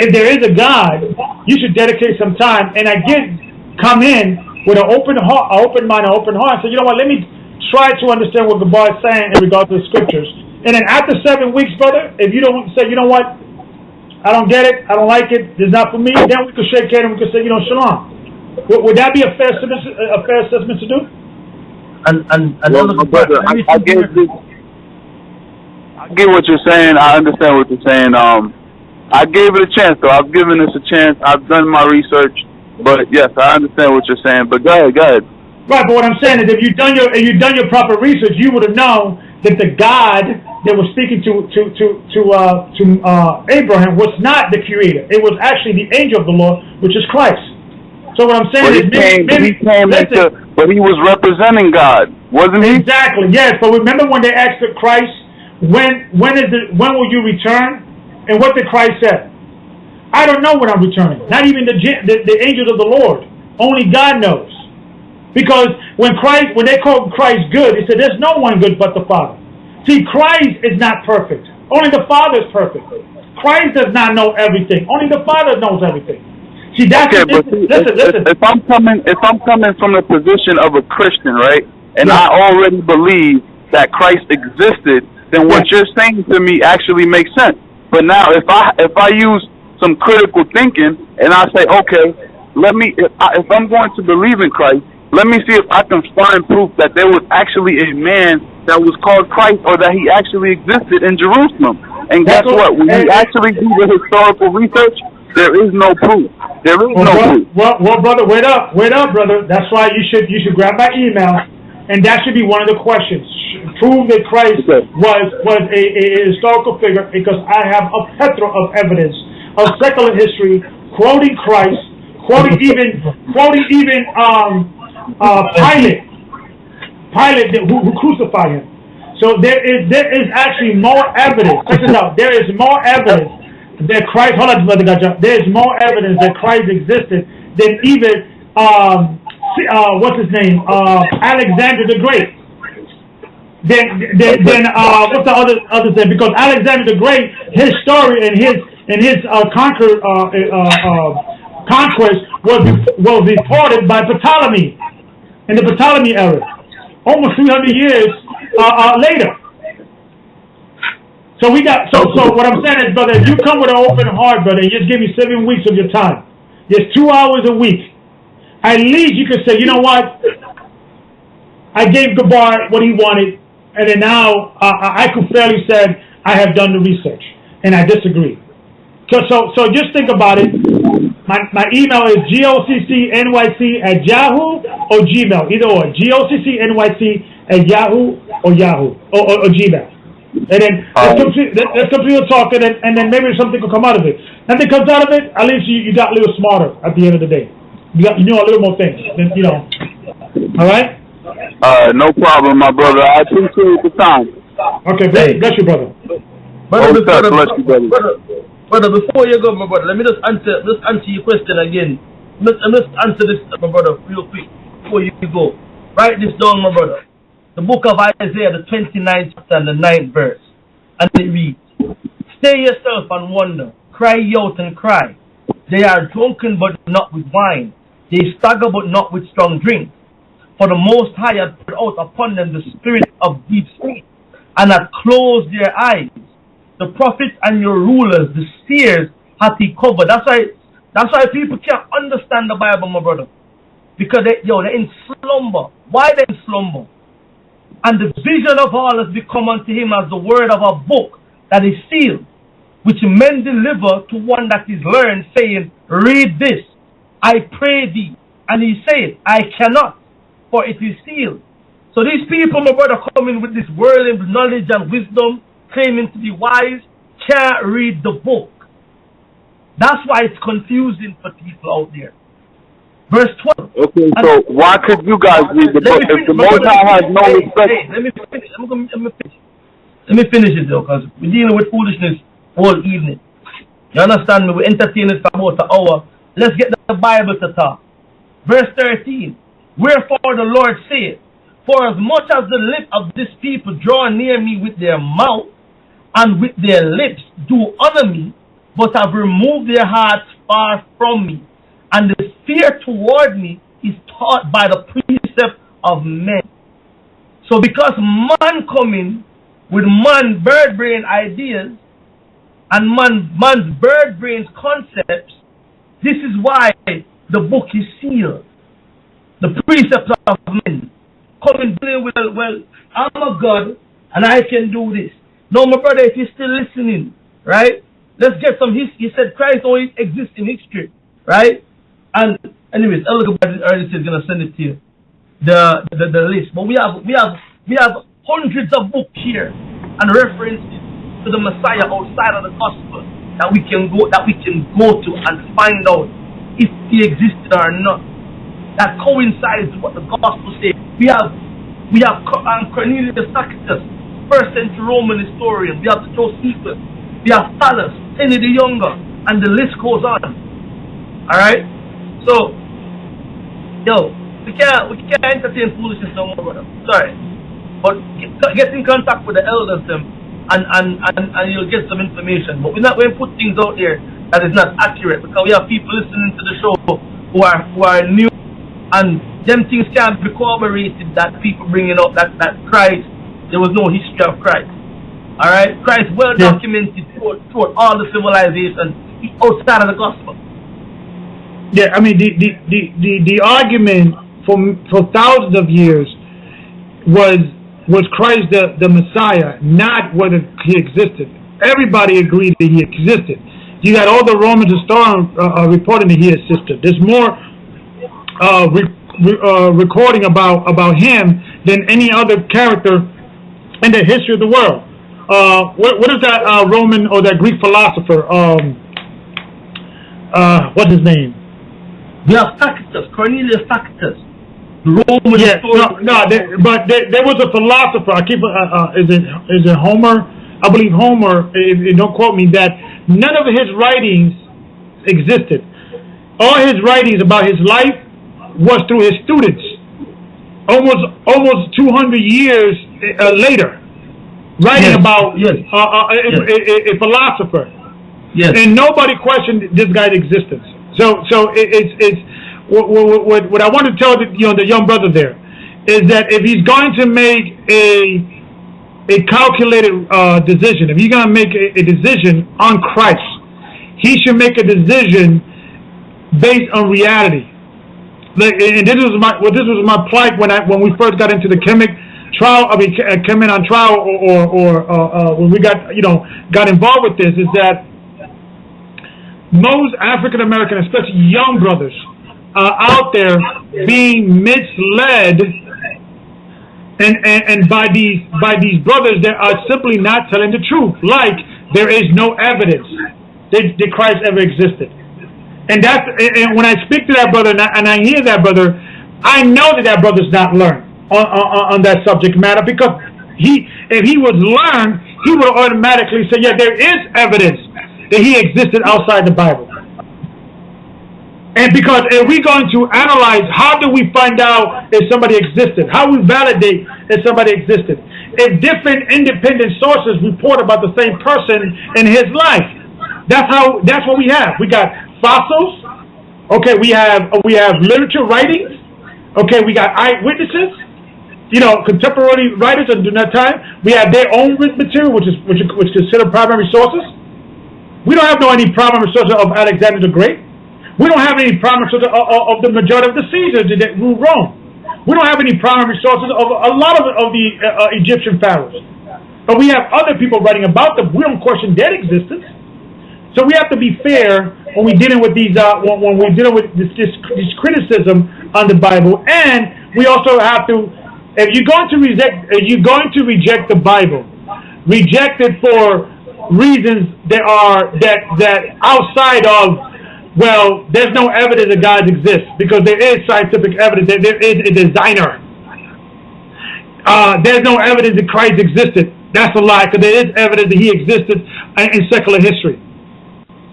if there is a God, you should dedicate some time. And come in with an open heart, an open mind, an open heart. So you know what? Let me try to understand what the Gabar is saying in regard to the scriptures. And then after 7 weeks, brother, if you don't say, you know what, I don't get it, I don't like it, it's not for me, then we could shake hands and we could say, shalom. Would that be a fair assessment to do? And brother, I get what you're saying. I understand what you're saying. I gave it a chance, though. I've given this a chance. I've done my research, but yes, I understand what you're saying. But go ahead. Right, but what I'm saying is, if you've done your proper research, you would have known that the God that was speaking to Abraham was not the Creator. It was actually the angel of the Lord, which is Christ. So what I'm saying but he was representing God, wasn't he? Exactly. Yes. But remember when they asked Christ, when will you return? And what did Christ say? I don't know when I'm returning. Not even the angels of the Lord. Only God knows. Because when they called Christ good, he said, "There's no one good but the Father." See, Christ is not perfect. Only the Father is perfect. Christ does not know everything. Only the Father knows everything. See, that's listen. If I'm coming from the position of a Christian, right, and I already believe that Christ existed, then what you're saying to me actually makes sense. But now, if I use some critical thinking and I say, okay, if I'm going to believe in Christ, let me see if I can find proof that there was actually a man that was called Christ, or that he actually existed in Jerusalem. And guess what? When you actually do the historical research, there is no proof. There is no proof. Well, brother, wait up, brother. That's why you should grab my email, and that should be one of the questions. Prove that Christ was a historical figure, because I have a plethora of evidence of secular history quoting Christ, quoting even Pilate who crucified him. So there is actually more evidence. Check this out. There is more evidence that Christ, hold on, Brother Gocc, there's more evidence that Christ existed than even, what's his name, Alexander the Great. Then what's the other thing? Because Alexander the Great, his story and his conquest was reported by Ptolemy in the Ptolemy era, almost 300 years later. So we got so what I'm saying is, brother, if you come with an open heart, brother, and just give me 7 weeks of your time, just 2 hours a week, at least you could say, you know what, I gave Gabar what he wanted, and then now I could fairly say I have done the research, and I disagree. So just think about it. My email is goccnyc@yahoo or Gmail, either or. goccnyc@yahoo or Gmail. And then let's continue talking, and then maybe something will come out of it. Nothing comes out of it, at least you got a little smarter at the end of the day. You know a little more things, you know. All right? No problem, my brother. I appreciate the time. Okay, bless you, brother. Brother, Bless you, brother. Brother, before you go, my brother, let me just answer your question again. Let's answer this, my brother, real quick before you go. Write this down, my brother. The book of Isaiah, the 29th chapter and the 9th verse. And it reads, "Stay yourself and wonder, cry out and cry. They are drunken but not with wine. They stagger but not with strong drink. For the Most High hath poured out upon them the spirit of deep sleep, and hath closed their eyes. The prophets and your rulers, the seers, hath he covered." That's why people can't understand the Bible, my brother. Because they're in slumber. Why they in slumber? And the vision of all has become unto him as the word of a book that is sealed, which men deliver to one that is learned, saying, "Read this, I pray thee." And he said, "I cannot, for it is sealed." So these people, my brother, coming with this worldly knowledge and wisdom, claiming to be wise, can't read the book. That's why it's confusing for people out there. Verse 12. Okay, so why could you guys read the book if the Most High has no respect? Let me finish. Let me finish it though, because we're dealing with foolishness all evening. You understand me? We entertain it for about an hour. Let's get the Bible to talk. Verse 13. "Wherefore the Lord saith, For as much as the lip of this people draw near me with their mouth, and with their lips do honor me, but have removed their hearts far from me, and the fear toward me is taught by the precept of men." So because man coming with man bird brain ideas and man's bird brain's concepts, this is why the book is sealed. The precepts of men coming with, well, I'm a God and I can do this. No, my brother, if you're still listening, right? Let's get some history. He said Christ only exists in history, right? And anyways, Elder already said he's gonna send it to you, the list. But we have hundreds of books here and references to the Messiah outside of the gospel that we can go to and find out if he existed or not. That coincides with what the gospel says. We have Cornelius Tacitus, first century Roman historian. We have Josephus. We have Thallus, Pliny the Younger, and the list goes on. All right. So, we can't entertain foolishness no more, brother. Sorry, but get in contact with the elders and you'll get some information. But we're not going to put things out there that is not accurate, because we have people listening to the show who are new, and them things can't be corroborated. That people bringing up that Christ, there was no history of Christ. All right, Christ well documented throughout all the civilizations outside of the gospel. Yeah, I mean the argument for thousands of years was Christ the Messiah, not whether he existed. Everybody agreed that he existed. You got all the Roman historians reporting that he existed. There's more recording about him than any other character in the history of the world. What is that Roman or that Greek philosopher? What's his name? We have Tacitus, Cornelius Tacitus, Roman historian. But there was a philosopher. I keep is it Homer? I believe Homer. Don't quote me. That none of his writings existed. All his writings about his life was through his students. Almost 200 years later, writing about a philosopher. Yes. And nobody questioned this guy's existence. So it's what I want to tell the young brother there is that if he's going to make a calculated decision, if he's going to make a decision on Christ, he should make a decision based on reality. And this was my plight when we first got into the Kemet trial. I mean, Kemet on trial, or when we got involved with this, is that most African American, especially young brothers, are out there being misled, and by these brothers that are simply not telling the truth. Like, there is no evidence that Christ ever existed. And when I speak to that brother and I hear that brother, I know that brother's not learned on that subject matter, because if he was learned, he would automatically say, yeah, there is evidence that he existed outside the Bible. And because if we're going to analyze, how do we find out if somebody existed? How we validate if somebody existed? If different independent sources report about the same person in his life, that's what we have. We got fossils. Okay, we have literature writings. Okay, we got eyewitnesses. Contemporary writers during that time. We have their own written material, which is considered primary sources. We don't have any primary sources of Alexander the Great. We don't have any primary sources of the majority of the Caesars that ruled Rome. We don't have any primary sources of a lot of the Egyptian pharaohs. But we have other people writing about them. We don't question their existence. So we have to be fair when we're dealing with these, when we're dealing with this criticism on the Bible, and we also have to, if you're going to reject the Bible, reject it for reasons that outside of, well, there's no evidence that God exists, because there is scientific evidence that there is a designer. There's no evidence that Christ existed. That's a lie, because there is evidence that he existed in secular history.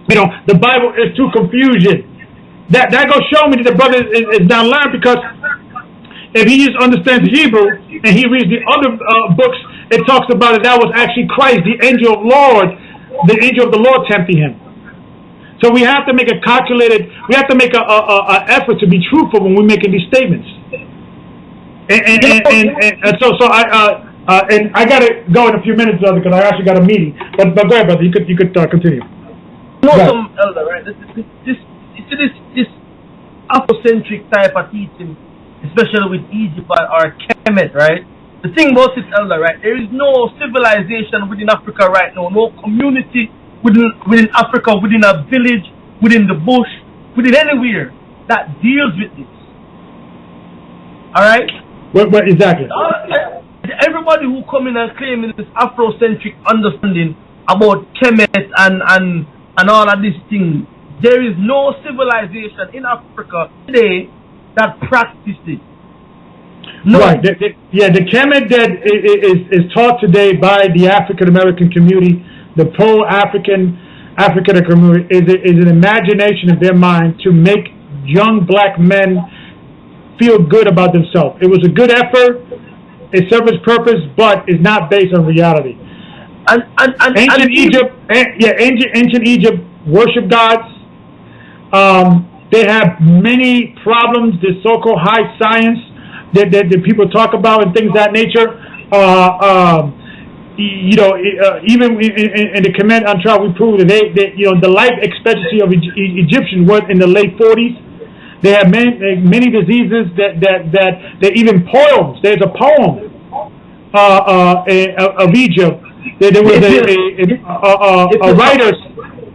The Bible is too confusion. That goes show me that the brother is not learned, because if he just understands Hebrew and he reads the other books, it talks about it. That was actually Christ, the angel of the Lord tempting him. So we have to make an effort to be truthful when we're making these statements. And so I got to go in a few minutes, brother, because I actually got a meeting. But go ahead, brother. You could continue. Some elder, right? This Afrocentric type of teaching, especially with Egypt or Kemet, right? The thing about this, elder, right? There is no civilization within Africa right now, no community within Africa, within a village, within the bush, within anywhere that deals with this. All right? What exactly? Everybody who come in and claim this Afrocentric understanding about Kemet and all of these things, there is no civilization in Africa today that practices it. No. Right. The Kemet that is taught today by the African American community, the pro-African community, is an imagination in their mind to make young black men feel good about themselves. It was a good effort. It served its purpose, but it's not based on reality. Ancient Egypt worship gods. They have many problems. The so-called high science that people talk about and things of that nature. Even in the Kemet on trial, we proved that the life expectancy of Egyptians was in the late 40s. They have many diseases that even poems. There's a poem of Egypt. There was a writer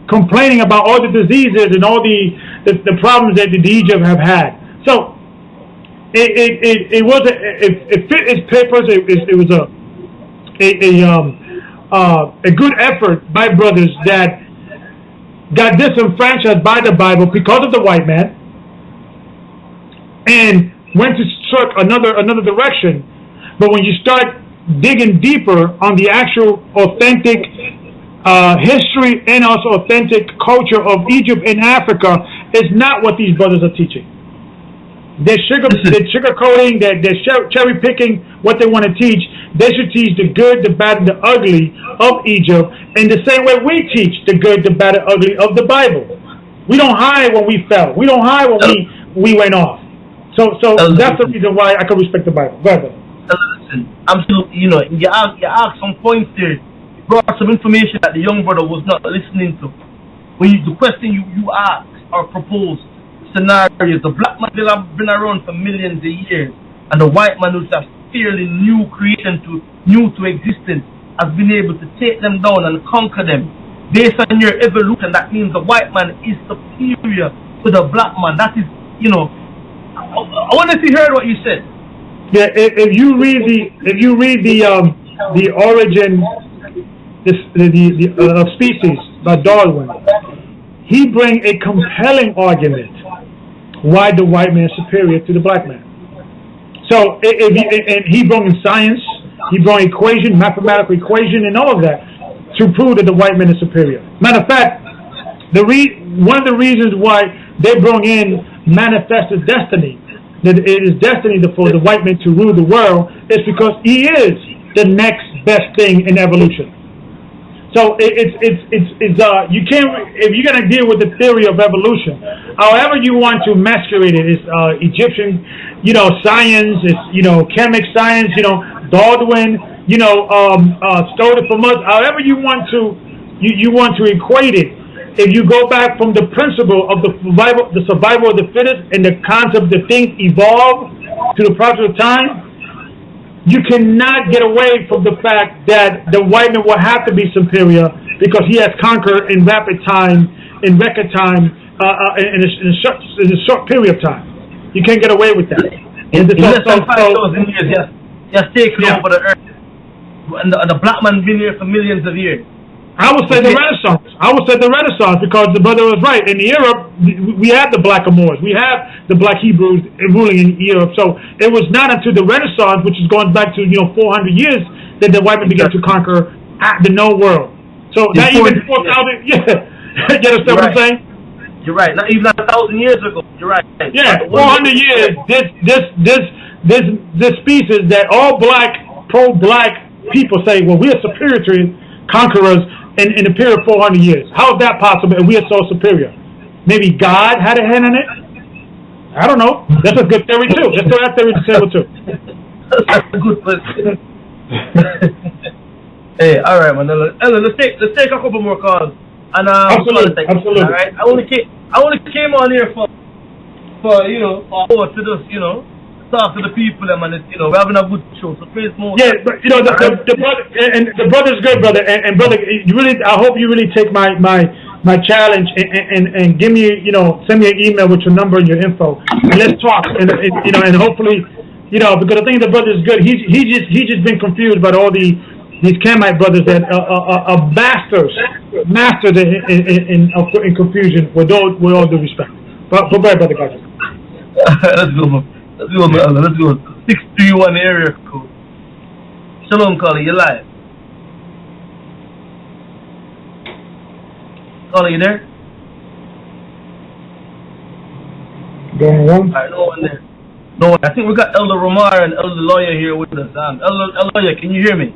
complaining about all the diseases and all the problems that the Egypt have had. So it fit its purpose. It was a good effort by brothers that got disenfranchised by the Bible because of the white man and went to search another direction. But when you start digging deeper on the actual authentic history and also authentic culture of Egypt and Africa is not what these brothers are teaching. They're sugarcoating, they're cherry picking what they want to teach. They should teach the good, the bad, and the ugly of Egypt in the same way we teach the good, the bad, and ugly of the Bible. We don't hide when we fell. We don't hide when we went off. So that's the reason why I can respect the Bible. Go ahead. Listen, absolutely. You asked some points there. You brought some information that the young brother was not listening to. The question you asked or proposed scenarios, the black man will have been around for millions of years, and the white man, who's a fairly new creation, new to existence, has been able to take them down and conquer them. Based on your evolution, that means the white man is superior to the black man. That is, I wonder if you heard what you said. Yeah, if you read the origin of species by Darwin, he brings a compelling argument why the white man is superior to the black man. So, and he brought in science, he brought equation, mathematical equation, and all of that to prove that the white man is superior. Matter of fact, one of the reasons why they brought in manifested destiny, that it is destiny for the white man to rule the world, is because he is the next best thing in evolution. So you can't, if you're gonna deal with the theory of evolution, however you want to masquerade it, it's Egyptian, science, it's chemic science, Darwin, stole it from us. However you want to equate it. If you go back from the principle of the survival of the fittest, and the concept that things evolve to the process of time, you cannot get away from the fact that the white man will have to be superior because he has conquered in rapid time, in record time, in a short period of time. You can't get away with that. In less than 5,000 years, yes, taken over the earth. And the black man been here for millions of years. I would say the Renaissance. Because the brother was right. In Europe, we have the black Moors. We have the black Hebrews ruling in Europe. So it was not until the Renaissance, which is going back to 400 years, that the white men began to conquer the known world. So not even 4,000. Yeah, you understand what I'm saying? You're right. Not even 1,000 years ago. You're right. Yeah, 400 years. This species that all black, pro-black people say, well, we are superior to conquerors in a period of 400 years. How is that possible if we are so superior? Maybe God had a hand in it? I don't know. That's a good theory too. Let's throw that theory to the table too. That's a good question. Hey, all right, man. Let's take a couple more calls. And absolutely. All right. I only came on here for to just talk to the people, and we're having a good show. So praise more. Yeah, but the brother and the brother's good, brother, and brother, you really, I hope you really take my challenge and give me, send me an email with your number and your info, and let's talk, and hopefully, because I think the brother is good. He just been confused by all these Camite brothers that are masters in confusion. With all due respect, but brother, guys. Let's go. Let's go. 631 area code. Shalom, caller, you live. Caller, you there? Going on? Alright, no one there. No one. I think we got Elder Romar and Elder Lawyer here with us. Elder Lawyer, can you hear me?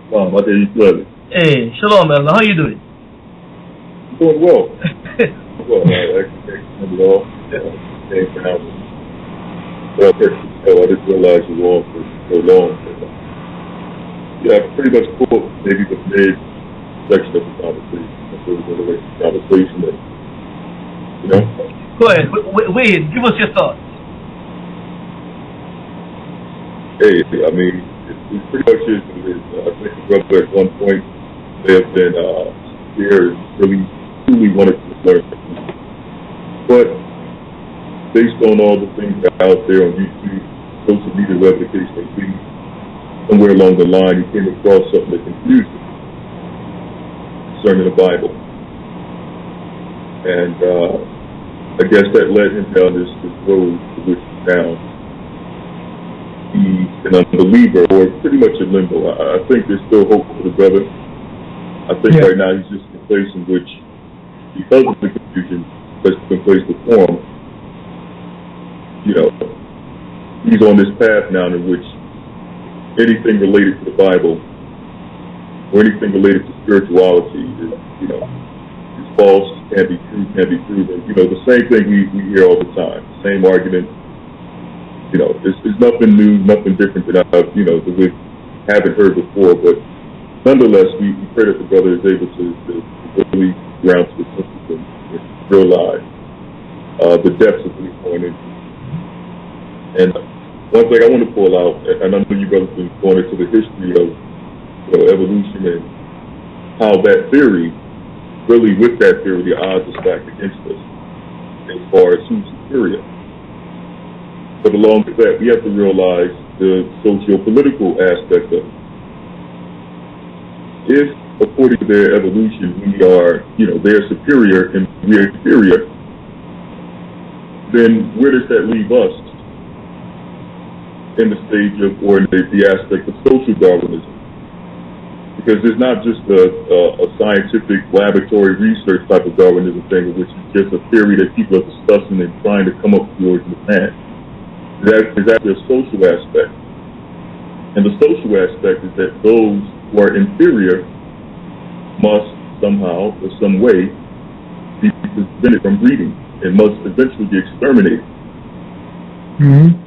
My day is good. Hey, shalom, Elder. How you doing? Doing well. Well, excellent all. Thanks for having me. Well, I didn't realize you were on for so long. Yeah, I pretty much caught maybe the mid-section of the conversation. That's really going to make the conversation. Go ahead. Wait, give us your thoughts. Hey, I mean, it's pretty much I think the brother at one point may have been here and really truly wanted to learn. But based on all the things that are out there on YouTube, social media, whatever the case may be, somewhere along the line he came across something that confused him concerning the Bible. And I guess that led him down this road to which he's down. he's an unbeliever or pretty much in limbo. I think there's still hope for the brother. I think right now he's just in a place in which, because of the confusion that's been placed before him, you know, he's on this path now in which anything related to the Bible or anything related to spirituality is, you know, is false, can't be true, can't be proven. You know, the same thing we hear all the time, same argument. You know, it's nothing new, nothing different that I've, you know, that we haven't heard before, but nonetheless, we pray that the brother is able to really ground to the system and realize the depths of what he's going into. And one thing I want to pull out, and I know you brothers have been going into the history of, you know, evolution and how that theory, really with that theory, the odds are stacked against us as far as who's superior. But along with that, we have to realize the socio-political aspect of it. If, according to their evolution, we are, you know, they're superior and we are inferior, then where does that leave us in the stage of, or in the aspect of social Darwinism? Because it's not just a scientific laboratory research type of Darwinism thing, which is just a theory that people are discussing and trying to come up with the origin of man. That is actually a social aspect. And the social aspect is that those who are inferior must somehow or some way be prevented from breeding and must eventually be exterminated.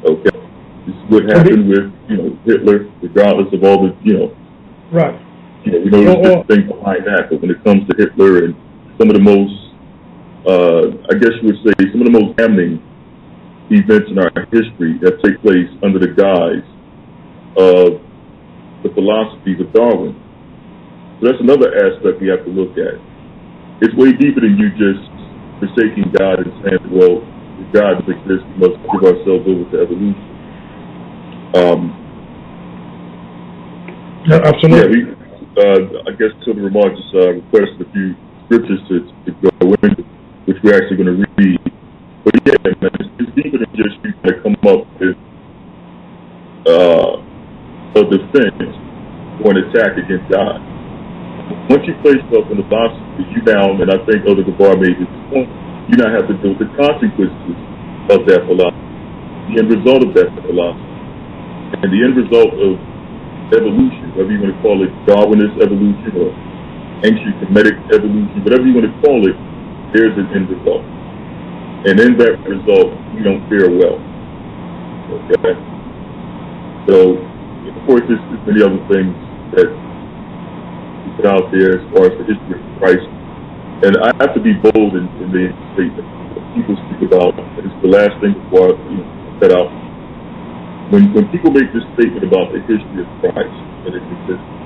Okay. This is what happened with, you know, Hitler, regardless of all the, you know. Right. You know, we know there's things behind that, but when it comes to Hitler and some of the most, I guess you would say, some of the most damning events in our history that take place under the guise of the philosophies of Darwin. So that's another aspect we have to look at. It's way deeper than you just forsaking God and saying, well, if God exists, we must give ourselves over to evolution. Absolutely. I guess to the remark, just requested a few scriptures to go into, which we're actually going to read. But yeah, man, it's deeper than just you to come up with a defense or an attack against God. Once you place yourself in the philosophy, you now, and I think Elder Gabar made this point, you now have to deal with the consequences of that philosophy, the end result of that philosophy. And the end result of evolution, whether you want to call it Darwinist evolution or ancient Kemetic evolution, whatever you want to call it, there's an end result. And in that result, we don't fare well. Okay? So, of course, there's many other things that we put out there as far as the history of Christ. And I have to be bold in the statement. People speak about, and it's the last thing before I set out. When people make this statement about the history of Christ and its existence,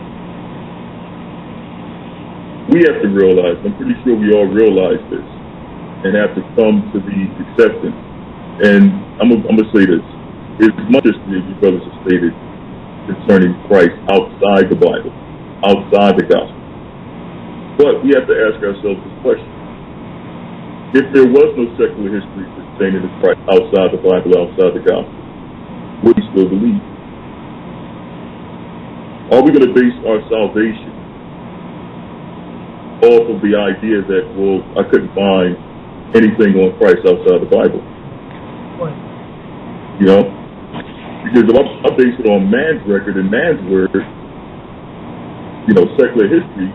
we have to realize, I'm pretty sure we all realize this, and have to come to the acceptance. And I'm going to say this. There's much history, as you brothers have stated, concerning Christ outside the Bible, outside the gospel. But we have to ask ourselves this question. If there was no secular history pertaining to Christ outside the Bible, outside the gospel, would we still believe? Are we going to base our salvation off of the idea that, well, I couldn't find anything on Christ outside the Bible? You know? Because if I base it on man's record and man's word, you know, secular history,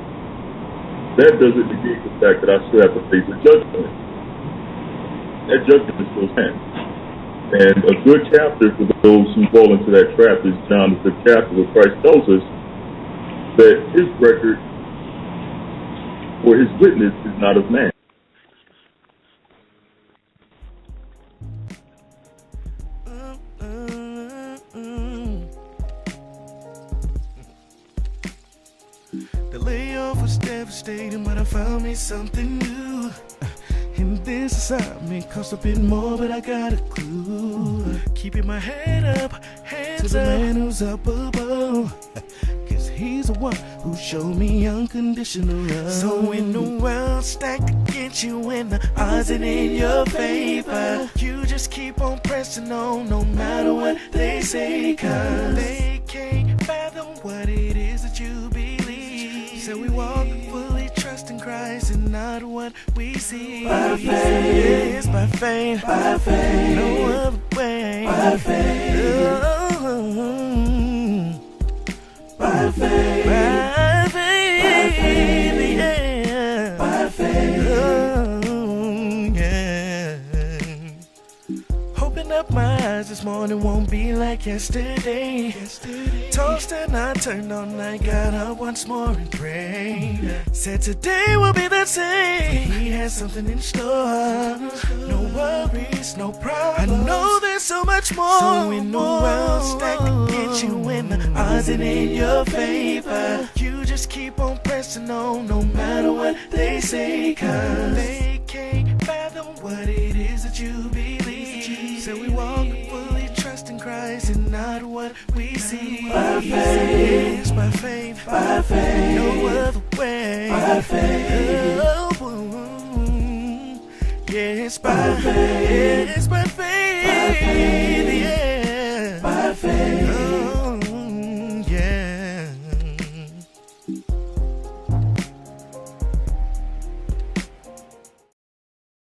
that doesn't negate the fact that I still have to face a judgment. That judgment still stands. And a good chapter for those who fall into that trap is John the 5th chapter, where Christ tells us that his record or his witness is not of man. The layoff was devastating, but I found me something new. And this assignment cost a bit more, but I got a clue. Keeping my head up, hands to the man who's up above. Cause he's the one who showed me unconditional love. So when the world's stacked against you and the odds ain't in your favor, you just just keep on pressing on, no matter what they say, 'cause they can't fathom what it is that you believe. So we walk fully trust in Christ and not what we see. By faith, yes, by faith, no other way. By faith, by faith, yeah. By faith, yeah. Open up my eyes this morning, won't be like yesterday. Tossed and I turned on, I got up once more and prayed. Said today will be the same. He has something in store. No worries, no problem. I know there's so much more. So in the world stacked against you when the odds ain't in your favor, you just keep on pressing on, no matter what they say, 'cause they can't fathom what it is that you believe. So we walk fully trust in Christ and not what we see. By faith, yes, by faith, no other way. By faith, yes, by faith.